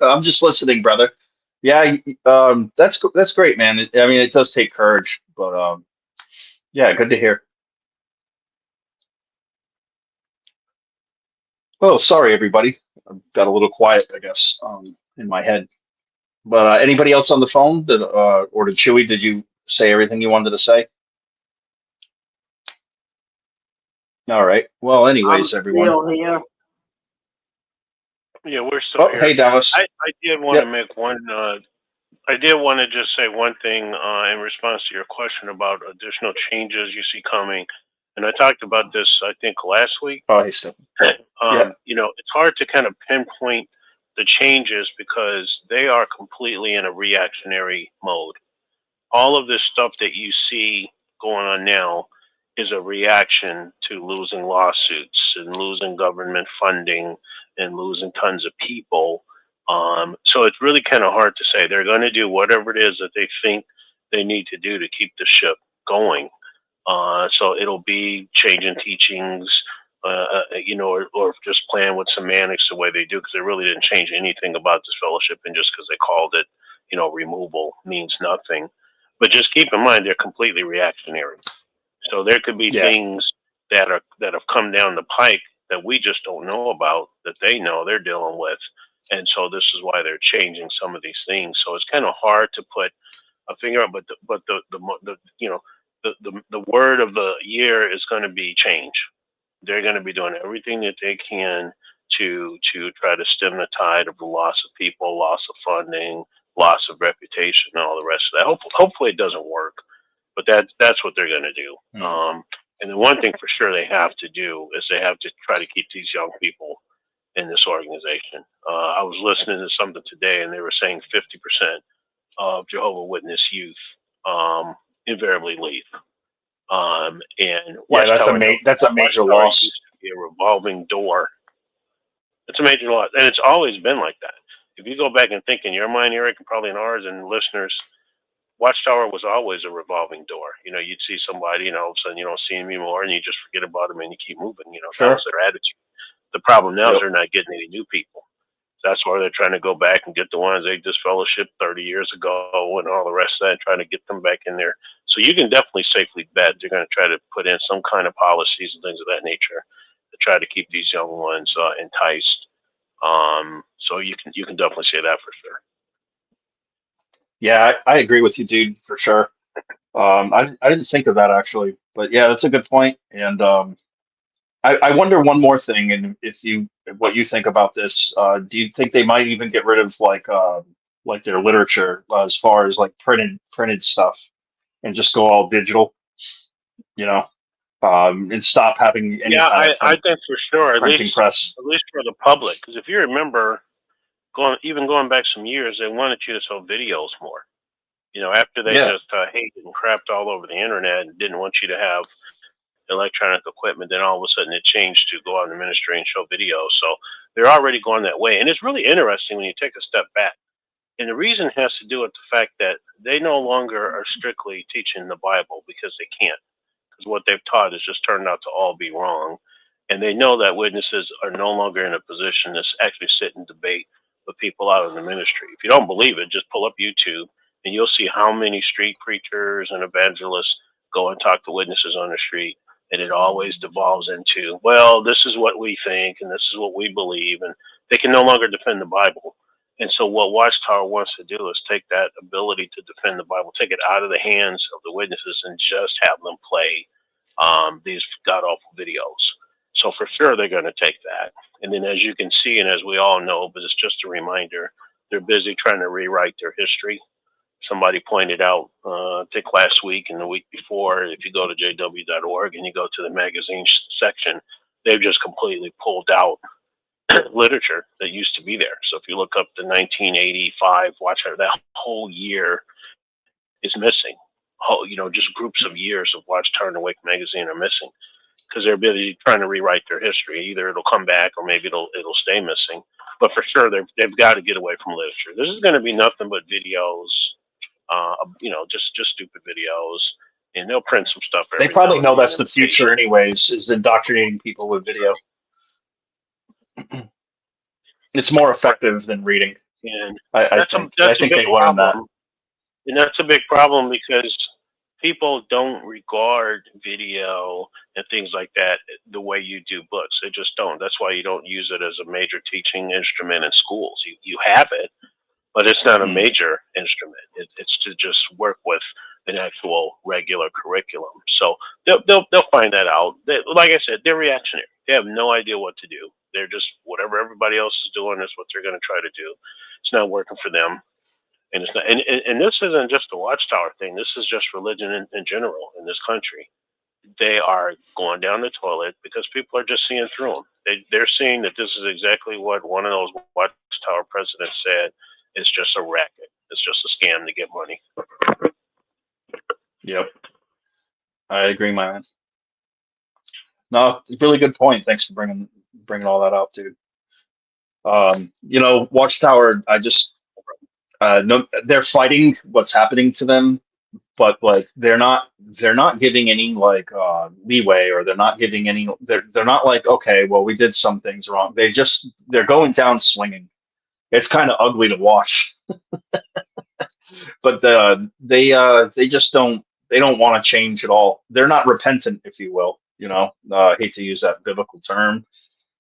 I'm just listening, brother. Yeah, that's great, man. It does take courage, but yeah, good to hear. Well, sorry, everybody. I got a little quiet, I guess, in my head. But anybody else on the phone or did Chewy? Did you say everything you wanted to say? All right. Well, anyways, everyone. Still here. Yeah, we're still here. Hey, Dallas. I did want to make one. I did want to just say one thing in response to your question about additional changes you see coming. And I talked about this, I think, last week. Oh, hey, Stephen. It's hard to kind of pinpoint the changes because they are completely in a reactionary mode. All of this stuff that you see going on now is a reaction to losing lawsuits and losing government funding and losing tons of people. So it's really kind of hard to say. They're going to do whatever it is that they think they need to do to keep the ship going. So it'll be changing teachings, or just playing with semantics the way they do, because they really didn't change anything about this fellowship, and just because they called it, removal means nothing. But just keep in mind, they're completely reactionary. So there could be things that have come down the pike that we just don't know about, that they know they're dealing with. And so this is why they're changing some of these things. So it's kind of hard to put a finger on, but the word of the year is going to be change. They're going to be doing everything that they can to try to stem the tide of the loss of people, loss of funding, loss of reputation, and all the rest of that. Hopefully it doesn't work, but that's what they're going to do. And the one thing for sure they have to do is they have to try to keep these young people in this organization. I was listening to something today, and they were saying 50% of Jehovah Witness youth invariably leave. And Watchtower, that's a major loss. Used to be a revolving door. It's a major loss, and it's always been like that. If you go back and think in your mind, Eric, and probably in ours and listeners, Watchtower was always a revolving door. You'd see somebody, all of a sudden you don't see them anymore, and you just forget about them and you keep moving. That was their attitude. The problem now is they're not getting any new people. That's why they're trying to go back and get the ones they just fellowship 30 years ago and all the rest of that, and trying to get them back in there. So you can definitely safely bet they're going to try to put in some kind of policies and things of that nature to try to keep these young ones enticed. So you can definitely say that for sure. Yeah, I agree with you, dude, for sure. I didn't think of that actually, but yeah, that's a good point. And I wonder one more thing, and what you think about this? Do you think they might even get rid of like their literature as far as like printed stuff, and just go all digital? You know, and stop having any Yeah, kind of I think for sure, printing press. at least for the public, because if you remember, going back some years, they wanted you to sell videos more. You know, after they Yeah. just hated and crapped all over the internet and didn't want you to have electronic equipment, then all of a sudden it changed to go out in the ministry and show videos. So they're already going that way. And it's really interesting when you take a step back. And the reason has to do with the fact that they no longer are strictly teaching the Bible because they can't. Because what they've taught has just turned out to all be wrong. And they know that witnesses are no longer in a position to actually sit and debate with people out in the ministry. If you don't believe it, just pull up YouTube and you'll see how many street preachers and evangelists go and talk to witnesses on the street. And it always devolves into, well, this is what we think and this is what we believe. And they can no longer defend the Bible. And so what Watchtower wants to do is take that ability to defend the Bible, take it out of the hands of the witnesses and just have them play these god-awful videos. So for sure they're going to take that. And then as you can see, and as we all know, but it's just a reminder, they're busy trying to rewrite their history. Somebody pointed out, I think last week and the week before, if you go to jw.org and you go to the magazine section, they've just completely pulled out literature that used to be there. So if you look up the 1985 Watchtower, that whole year is missing. Just groups of years of Watchtower and Awake magazine are missing because they're busy trying to rewrite their history. Either it'll come back or maybe it'll stay missing. But for sure, they've got to get away from literature. This is going to be nothing but videos, just stupid videos, and they'll print some stuff. They probably know that's the future, anyways, is indoctrinating people with video. It's more effective than reading. And I think they learned that. And that's a big problem because people don't regard video and things like that the way you do books. They just don't. That's why you don't use it as a major teaching instrument in schools. You have it, but it's not a major instrument. It's to just work with an actual regular curriculum. So they'll find that out. Like I said, they're reactionary. They have no idea what to do. They're just whatever everybody else is doing is what they're going to try to do. It's not working for them. And it's not, and this isn't just a Watchtower thing. This is just religion in general in this country. They are going down the toilet because people are just seeing through them. They're seeing that this is exactly what one of those Watchtower presidents said. It's just a racket. It's just a scam to get money. Yep, I agree, my man. No, really good point. Thanks for bringing all that out, dude. Watchtower. I just no, they're fighting what's happening to them, but like they're not giving any like leeway, or they're not giving any. They're not like, okay, well, we did some things wrong. They're going down swinging. It's kind of ugly to watch, but they just don't want to change at all. They're not repentant, if you will. I hate to use that biblical term,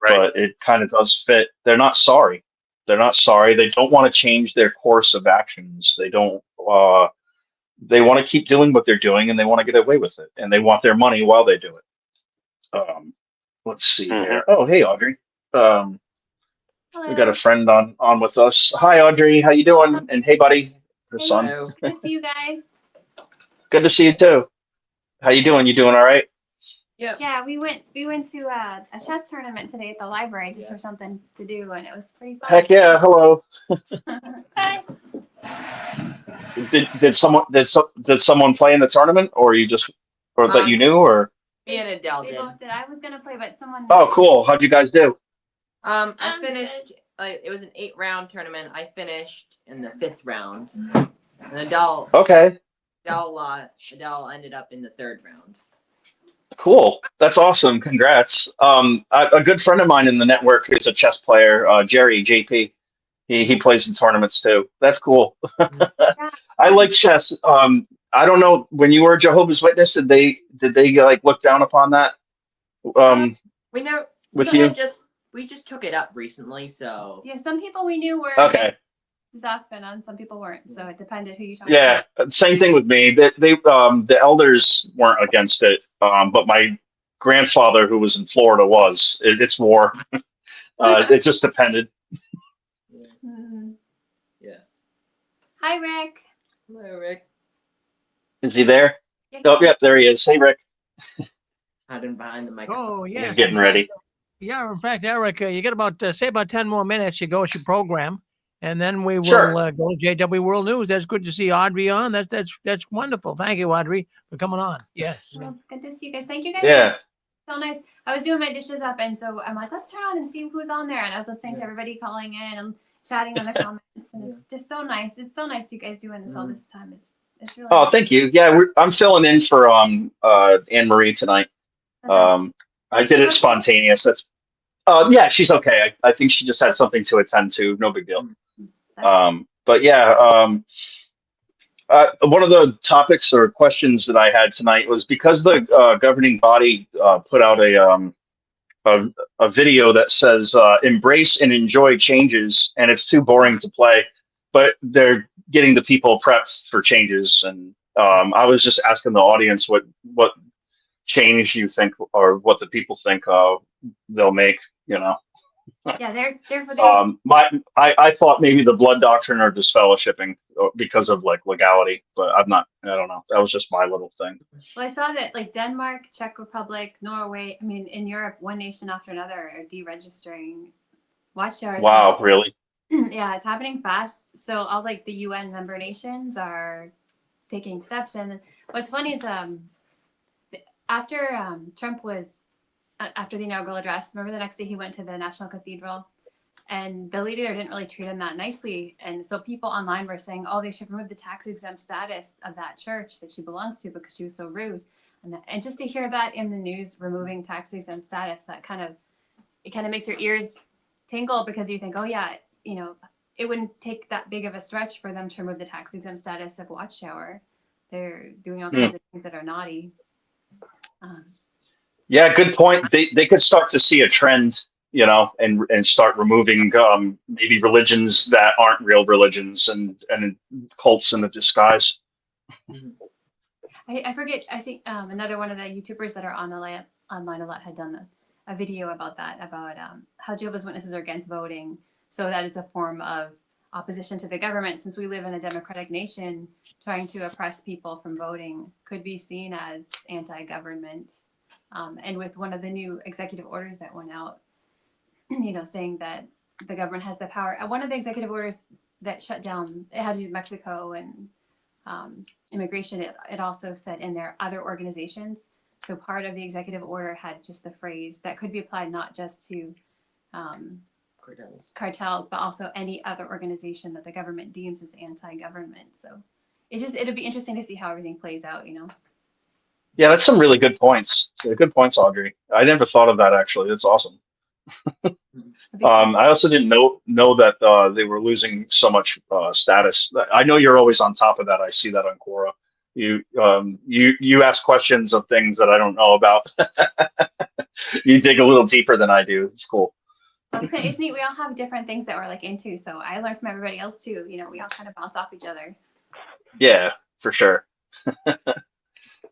right, but it kind of does fit. They're not sorry. They're not sorry. They don't want to change their course of actions. They don't. They want to keep doing what they're doing, and they want to get away with it, and they want their money while they do it. Let's see here. Oh, hey, Audrey. We got a friend on with us. Hi, Audrey. How you doing? And hey, buddy, her son. Good to see you guys. Good to see you too. How you doing? You doing all right? Yeah, we went to a chess tournament today at the library just for something to do, and it was pretty fun. Heck yeah! Hello. Hi. Did someone play in the tournament, or that you knew, or? Me and Adele They did. both did. I was gonna play, but someone. Oh, cool. How'd you guys do? I finished. It was an 8-round tournament. I finished in the 5th round, and Adele ended up in the 3rd round. Cool. That's awesome. Congrats. A good friend of mine in the network who's a chess player, Jerry JP. He plays in tournaments too. That's cool. I like chess. I don't know, when you were a Jehovah's Witness, did they like look down upon that? We know. With you? We just took it up recently, so. Yeah, some people we knew were okay. stuff, and on some people weren't. So it depended who you talked Yeah, same thing with me. The elders weren't against it, but my grandfather, who was in Florida, was. It's war. It just depended. Yeah. to. Mhm. Yeah. Hi, Rick. Hello, Rick. Is he there? Yeah, Oh, yep, there he is. Hey, Rick. Hiding behind the microphone. Oh, He's yes. getting in fact, ready. Yeah, in fact, Eric, you get about say about 10 more minutes. You go with your program, and then we Sure. will go to JW World News. That's good to see Audrey on. That's wonderful. Thank you, Audrey, for coming on. Yes. Well, good to see you guys. Thank you guys. Yeah. So nice. I was doing my dishes up, and so I'm like, let's turn on and see who's on there. And I was listening to everybody calling in and chatting on the comments, and it's just so nice. It's so nice you guys doing this all this time. It's really. Oh, nice. thank you. Yeah, I'm filling in for Anne Marie tonight. I did it spontaneous. That's yeah, she's okay. I think she just had something to attend to. No big deal. But yeah, one of the topics or questions that I had tonight was because the governing body put out a video that says embrace and enjoy changes, and it's too boring to play, but they're getting the people prepped for changes. And I was just asking the audience what change you think, or what the people think they'll make. Yeah, they're for the. I thought maybe the blood doctrine or disfellowshipping because of like legality, but I don't know. That was just my little thing. Well, I saw that like Denmark, Czech Republic, Norway. I mean, in Europe, one nation after another are deregistering Watchtowers. Wow, really? Yeah, it's happening fast. So all like the UN member nations are taking steps. And what's funny is after Trump was after the inaugural address, remember the next day he went to the National Cathedral, and the leader didn't really treat him that nicely. And so people online were saying, oh, they should remove the tax exempt status of that church that she belongs to because she was so rude. And just to hear that in the news, removing tax exempt status, that kind of makes your ears tingle, because you think, oh yeah, it wouldn't take that big of a stretch for them to remove the tax exempt status of Watchtower. They're doing all kinds of things that are naughty. Yeah, good point. They could start to see a trend, and start removing maybe religions that aren't real religions and cults in the disguise. I forget. I think another one of the YouTubers that are online a lot had done a video about that, about how Jehovah's Witnesses are against voting. So that is a form of opposition to the government. Since we live in a democratic nation, trying to oppress people from voting could be seen as anti-government. And with one of the new executive orders that went out, saying that the government has the power. One of the executive orders that shut down, it had to do with Mexico and immigration. It also said in there other organizations. So part of the executive order had just the phrase that could be applied not just to cartels, but also any other organization that the government deems as anti-government. So it'll be interesting to see how everything plays out. Yeah, that's some really good points. Good points, Audrey. I never thought of that, actually. That's awesome. I also didn't know that they were losing so much status. I know you're always on top of that. I see that on Quora. You ask questions of things that I don't know about. You dig a little deeper than I do. It's cool. Well, it's neat. We all have different things that we're like into. So I learn from everybody else too. We all kind of bounce off each other. Yeah, for sure.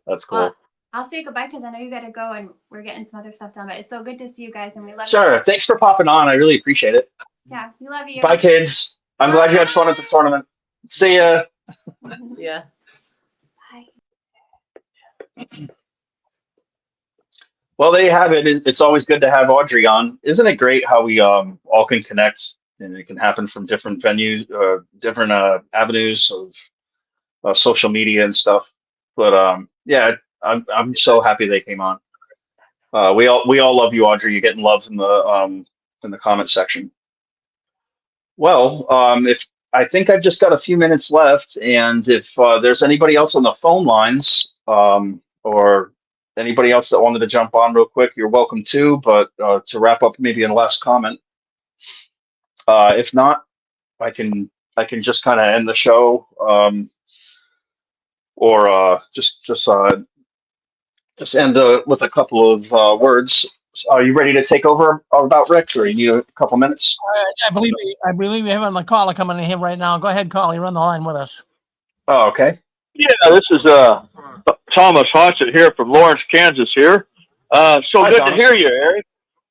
That's cool. Well, I'll say goodbye because I know you got to go and we're getting some other stuff done. But it's so good to see you guys, and we love you. Sure. Thanks for popping on. I really appreciate it. Yeah, we love you. Bye, kids. I'm glad you had fun at the tournament. See ya. See ya. Bye. Well, there you have it. It's always good to have Audrey on. Isn't it great how we all can connect, and it can happen from different venues, different avenues of social media and stuff. But yeah, I'm so happy they came on. We all love you, Audrey. You're getting love in the comment section. Well, if I think I've just got a few minutes left, and if there's anybody else on the phone lines, or anybody else that wanted to jump on real quick, you're welcome to. But to wrap up, maybe in the last comment. If not, I can just kind of end the show, or just end with a couple of words. are you ready to take over about Rick, or you need a couple minutes? I believe we have a caller coming in here right now. Go ahead, caller. You're on the line with us. Oh, okay. Yeah, this is Thomas Hodgson here from Lawrence, Kansas here. So Hi, good Thomas. to hear you, Eric.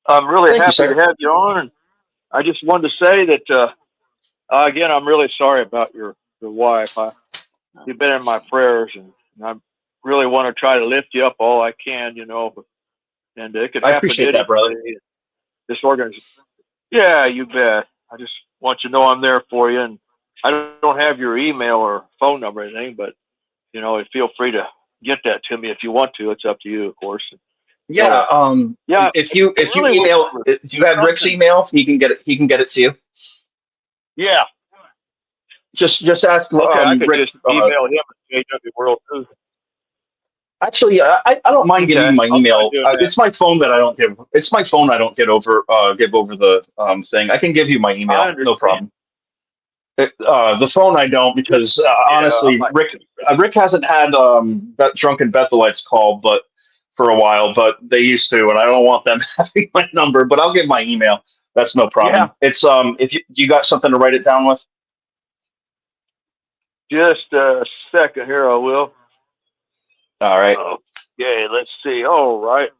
I'm really Thank you, happy sir. to have you on. And I just wanted to say that, again, I'm really sorry about your wife. You've been in my prayers, and I really want to try to lift you up all I can, you know. And it could I happen appreciate to that, brother. anybody. This organization. Yeah, you bet. I just want you to know I'm there for you. And I don't have your email or phone number or anything, but, you know, feel free to get that to me if you want to. It's up to you, of course. Yeah. Yeah. If you really email, do you have Rick's email? He can get it. He can get it to you. Yeah. Just ask Okay, I could Rick. just email him at JW World News. Actually, I don't mind giving you my I'll try email. doing that. It's my phone that I don't give. It's my phone I don't get over. Give over the thing. I can give you my I email. understand. No problem. The phone I don't, because honestly, Rick hasn't had that drunken Bethelites call, but for a while, but they used to, and I don't want them having my number. But I'll give my email. That's no problem. Yeah. It's if you got something to write it down with. Just a second here, I will. All right. Okay, let's see. All right.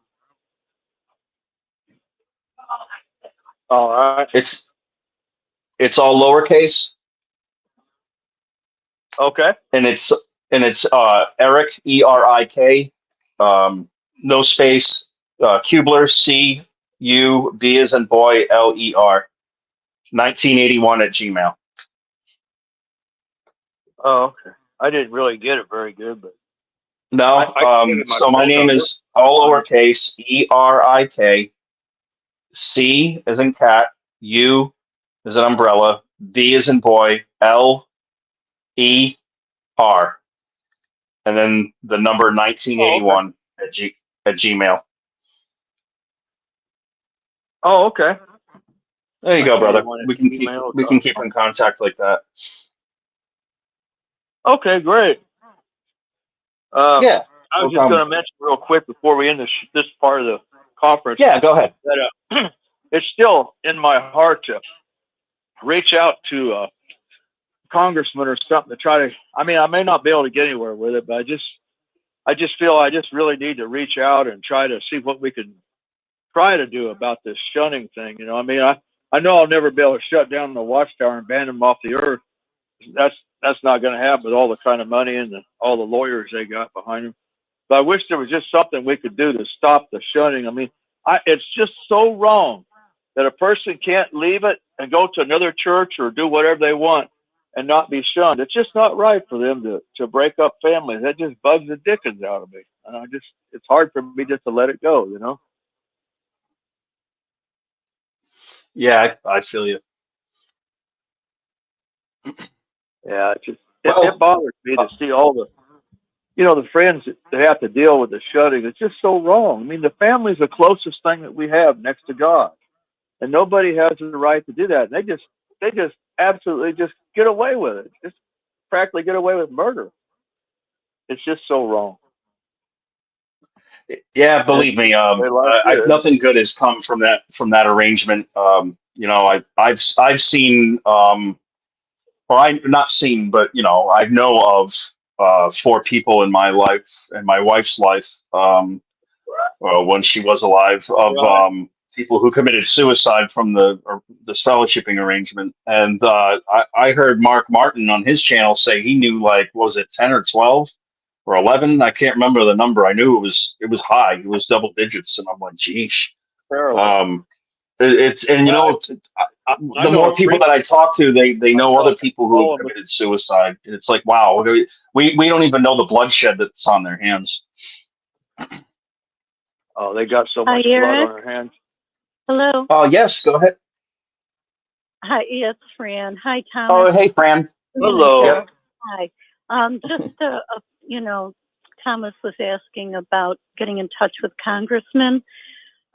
All right. It's all lowercase. Okay. And it's Eric, ERIK, no space, Kubler, CUB as in boy, LER, 1981 at Gmail. Oh, okay. I didn't really get it very good, but No, so my name is all lowercase, ERIK, C as in cat, U as an umbrella, B as in boy, LER, and then the number 1981 at Gmail. Oh, okay. There you go, brother. We can keep in contact like that. Okay, great. Yeah. I was just going to mention real quick before we end this part of the conference. Yeah, go ahead. That it's still in my heart to reach out to a congressman or something to try to. I mean, I may not be able to get anywhere with it, but I just feel I just really need to reach out and try to see what we can try to do about this shunning thing. You know, I mean, I know I'll never be able to shut down the Watchtower and ban them off the earth. That's not going to happen with all the kind of money and all the lawyers they got behind them. But I wish there was just something we could do to stop the shunning. I mean, it's just so wrong that a person can't leave it and go to another church or do whatever they want and not be shunned. It's just not right for them to break up families. That just bugs the dickens out of me. And it's hard for me just to let it go, you know? Yeah, I feel you. Yeah, it bothers me to see all the, the friends that have to deal with the shunning. It's just so wrong. I mean, the family is the closest thing that we have next to God, and nobody has the right to do that. And they just absolutely just get away with it. Just practically get away with murder. It's just so wrong. Yeah, believe me, nothing good has come from that arrangement. I've seen, well, I've not seen, but I know of 4 people in my life and my wife's life, when she was alive, of people who committed suicide from this fellowshipping arrangement. And I heard Mark Martin on his channel say he knew, like, was it 10 or 12 or 11? I can't remember the number. I knew it was high. It was double digits, and I'm like, geez. The more people that I talk to, they know other people who have committed suicide. And it's like, wow, we don't even know the bloodshed that's on their hands. Oh, they got so much blood on their hands. Hello. Oh, yes, go ahead. Hi, it's Fran. Hi, Thomas. Oh, hey, Fran. Hello. Yep. Hi. Thomas was asking about getting in touch with congressmen.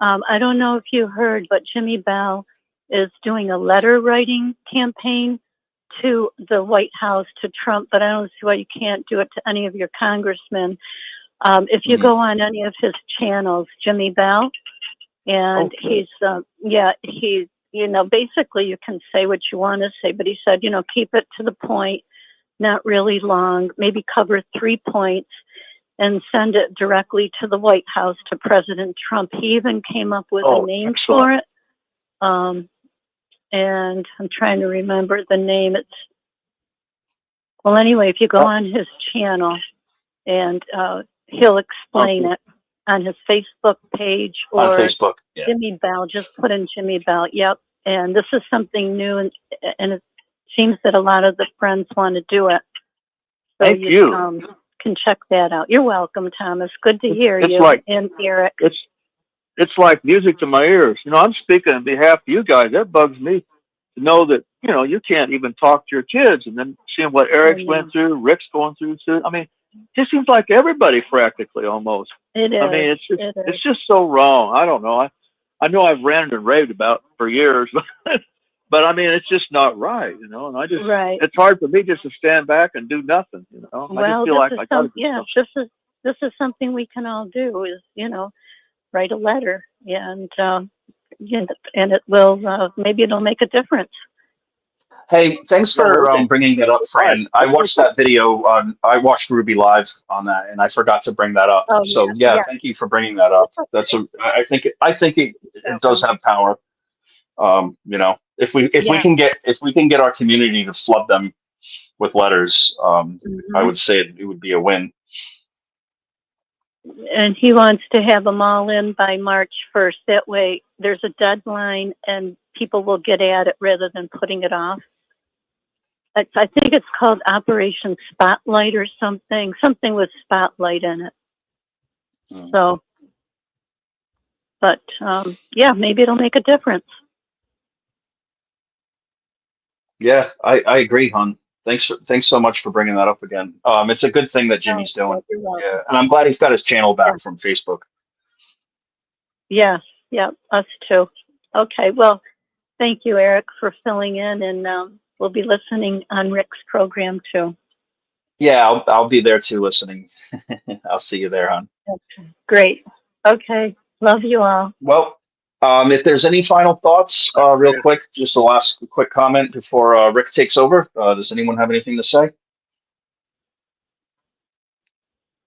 I don't know if you heard, but Jimmy Bell is doing a letter writing campaign to the White House, to Trump, but I don't see why you can't do it to any of your congressmen. If you go on any of his channels, Jimmy Bell, And he's basically you can say what you want to say, but he said, keep it to the point, not really long, maybe cover 3 points and send it directly to the White House, to President Trump. He even came up with a name for it. And I'm trying to remember the name. Anyway, if you go on his channel, and he'll explain it on his Facebook page or on Facebook. Yeah. Jimmy Bell. Just put in Jimmy Bell. Yep. And this is something new, and it seems that a lot of the friends want to do it. So Thank you. Can check that out. You're welcome, Thomas. Good to hear you. And Eric. It's like music to my ears. I'm speaking on behalf of you guys. That bugs me to know that, you can't even talk to your kids, and then seeing what Eric's went through, Rick's going through. I mean, it just seems like everybody practically almost. It is. I mean, it's just so wrong. I don't know. I know I've ranted and raved about it for years, but I mean, it's just not right, and I just, it's hard for me just to stand back and do nothing, I just feel like I got to do something. This is something we can all do is, write a letter, and it will, maybe it'll make a difference. Hey, thanks for bringing it up, friend. I watched that video I watched Ruby Live on that, and I forgot to bring that up. Thank you for bringing that up. I think it does have power. If we can get our community to flood them with letters, I would say it would be a win. And he wants to have them all in by March 1st. That way there's a deadline and people will get at it rather than putting it off. I think it's called Operation Spotlight or something with Spotlight in it. So, but maybe it'll make a difference. Yeah, I agree, hon. Thanks so much for bringing that up again. It's a good thing that Jimmy's doing. Yeah, and I'm glad he's got his channel back from Facebook. Yes, us too. Okay, well, thank you, Eric, for filling in, and we'll be listening on Rick's program too. Yeah, I'll be there too, listening. I'll see you there, hon. Okay, great. Okay, love you all. Well, if there's any final thoughts, real quick, just a last quick comment before Rick takes over. Does anyone have anything to say?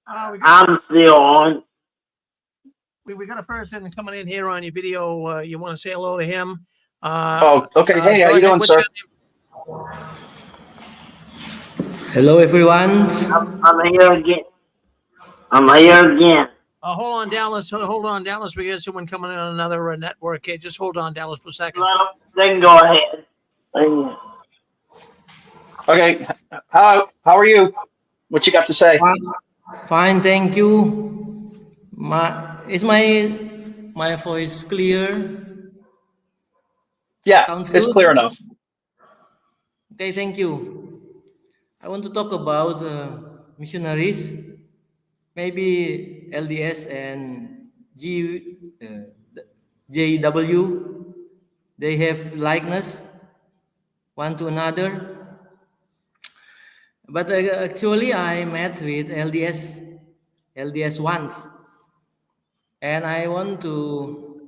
I'm still on. We got a person coming in here on your video. You want to say hello to him? Okay. Hey, how you doing, sir? Hello, everyone. I'm here again. Hold on, Dallas. Hold on, Dallas. We got someone coming in on another network. Hey, just hold on, Dallas, for a second. Well, they can go ahead. Okay. How are you? What you got to say? Fine, thank you. Is my voice clear? Yeah, Sounds it's good? clear enough. Okay, thank you. I want to talk about missionaries. Maybe LDS and JW, they have likeness one to another. But actually, I met with LDS once, and I want to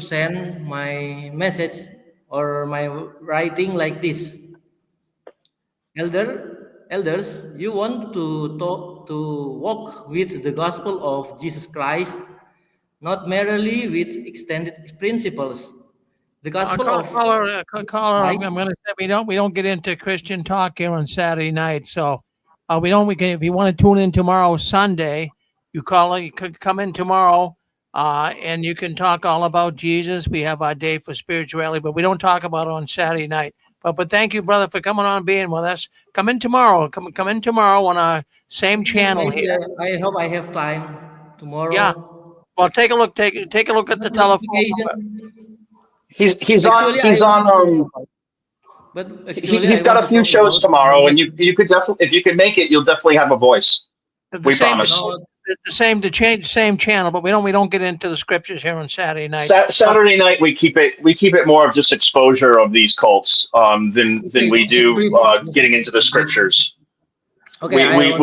send my message or my writing like this. Elders, you want to walk with the gospel of Jesus Christ, not merely with extended principles. The gospel of caller, I'm going to say we don't get into Christian talk here on Saturday night. So we can, if you want to tune in tomorrow, Sunday, you could come in tomorrow, and you can talk all about Jesus. We have our day for spirituality, but we don't talk about it on Saturday night. But thank you, brother, for coming on and being with us. Come in tomorrow. Come in tomorrow on our same channel here. I hope I have time tomorrow. Yeah. Well, take a look. Take a look at the telephone. He's on. But actually, he's got a few shows tomorrow, and you could definitely, if you can make it, you'll definitely have a voice. We promise. The same channel, but we don't get into the scriptures here on Saturday night. Saturday night we keep it more of just exposure of these cults than we do getting into the scriptures. Okay,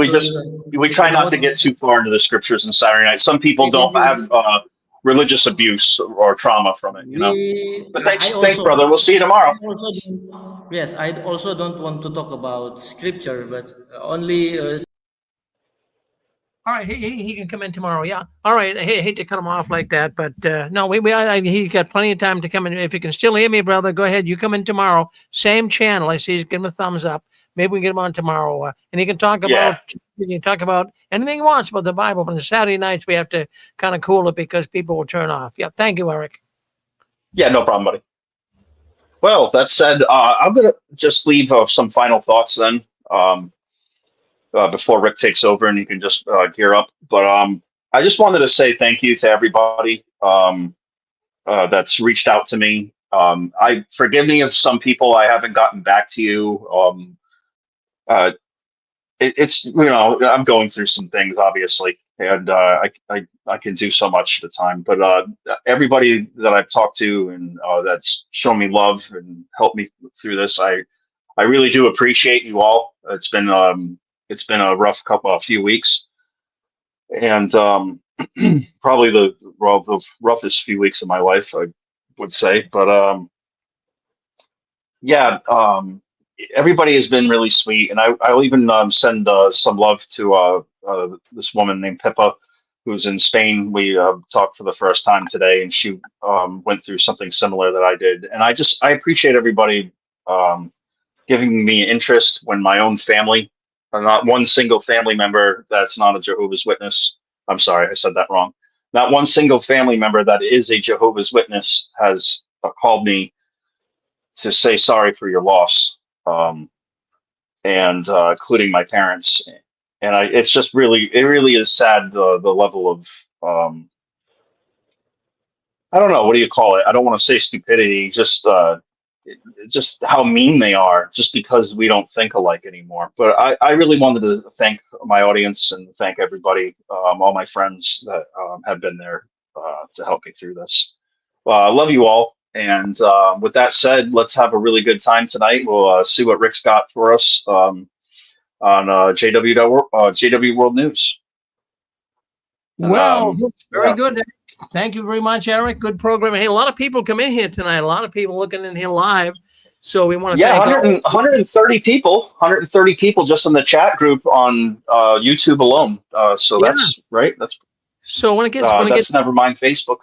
we try not to get too far into the scriptures on Saturday night. Some people don't have religious abuse or trauma from it. But thanks, brother. We'll see you tomorrow. Yes, I also don't want to talk about scripture, but only. All right, he can come in tomorrow. Yeah. All right. I hate to cut him off like that, but no, he got plenty of time to come in. If you can still hear me, brother, go ahead. You come in tomorrow. Same channel. I see he's giving a thumbs up. Maybe we can get him on tomorrow, and he can talk about anything he wants about the Bible. But on Saturday nights we have to kind of cool it because people will turn off. Yeah. Thank you, Eric. Yeah, no problem, buddy. Well, that said, I'm gonna just leave some final thoughts then. Before Rick takes over and you can just gear up. But I just wanted to say thank you to everybody that's reached out to me. I forgive me if some people I haven't gotten back to you. It's I'm going through some things obviously, and I can do so much at a time. But everybody that I've talked to and that's shown me love and helped me through this, I really do appreciate you all. It's been a rough few weeks, and probably the roughest few weeks of my life, I would say. But everybody has been really sweet, and I'll even send some love to this woman named Pippa, who's in Spain. We talked for the first time today, and she went through something similar that I did, and I appreciate everybody giving me interest when my own family. Not one single family member that's not a Jehovah's Witness. I'm sorry, I said that wrong. Not one single family member that is a Jehovah's Witness has called me to say sorry for your loss, and including my parents. And it's just really is sad the level of I don't know, what do you call it? I don't want to say stupidity, just how mean they are, just because we don't think alike anymore. But I really wanted to thank my audience and thank everybody, all my friends that have been there to help me through this. I love you all. And with that said, let's have a really good time tonight. We'll see what Rick's got for us on JW World News. Well, very good. Thank you very much, Eric. Good program. Hey, a lot of people come in here tonight. A lot of people looking in here live. So we want to thank 130 people. 130 people just in the chat group on YouTube alone. That's right. That's so when it gets never mind Facebook.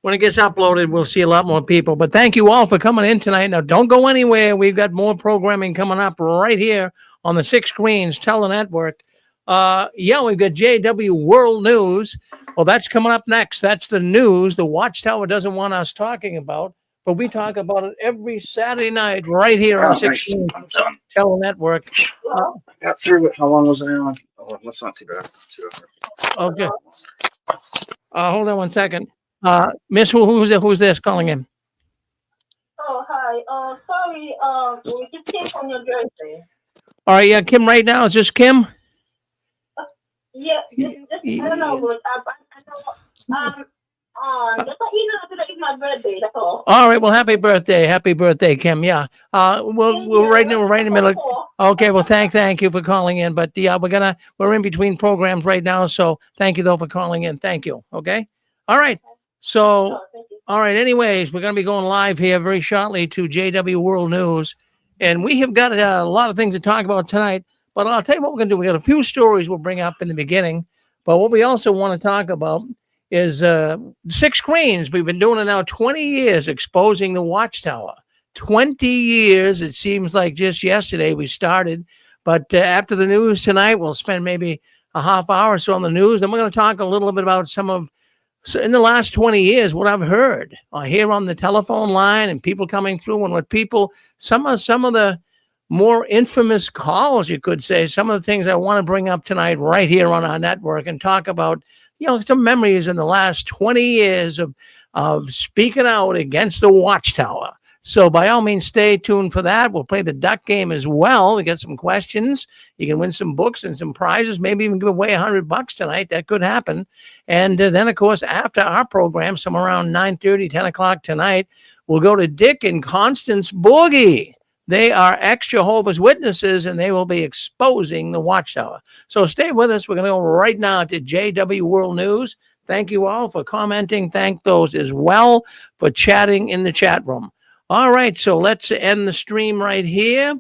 When it gets uploaded, we'll see a lot more people. But thank you all for coming in tonight. Now, don't go anywhere. We've got more programming coming up right here on the 6 Screens Tele-Network. We've got JW World News. Well, that's coming up next. That's the news the Watchtower doesn't want us talking about, but we talk about it every Saturday night right here on 6 Screens Tele-Network. I got through it. How long was I on? Oh, that's not too bad. Okay. Hold on one second. Miss, who's this calling in? Oh, hi. Sorry, we just came from your birthday. All right, yeah, Kim right now. Is this Kim? Yeah, I don't know, but just let you know that it's my birthday, that's all. All right, well, happy birthday, Kim. Yeah, we're right in the middle. Okay, well, thank you for calling in, but yeah, we're in between programs right now, so thank you though for calling in. Thank you. Okay, all right. So, all right. Anyways, we're going to be going live here very shortly to JW World News, and we have got a lot of things to talk about tonight. But I'll tell you what we're going to do. We got a few stories we'll bring up in the beginning, but what we also want to talk about is 6 Screens. We've been doing it now 20 years, exposing the Watchtower. 20 years. It seems like just yesterday we started, but after the news tonight, we'll spend maybe a half hour or so on the news. Then we're going to talk a little bit about so in the last 20 years, what I've heard here on the telephone line and people coming through, and what some of the more infamous calls, you could say, some of the things I want to bring up tonight right here on our network and talk about, some memories in the last 20 years of speaking out against the Watchtower. So by all means, stay tuned for that. We'll play the duck game as well. We got some questions. You can win some books and some prizes, maybe even give away $100 tonight. That could happen. And then, of course, after our program, somewhere around 9:30, 10 o'clock tonight, we'll go to Dick and Constance Boogie. They are ex-Jehovah's Witnesses, and they will be exposing the Watchtower. So stay with us. We're going to go right now to JW World News. Thank you all for commenting. Thank those as well for chatting in the chat room. All right, so let's end the stream right here.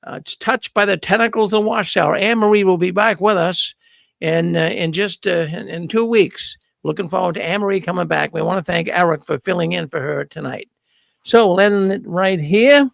It's touched by the tentacles of Watchtower. Anne-Marie will be back with us in just in 2 weeks. Looking forward to Anne-Marie coming back. We want to thank Eric for filling in for her tonight. So we'll end it right here.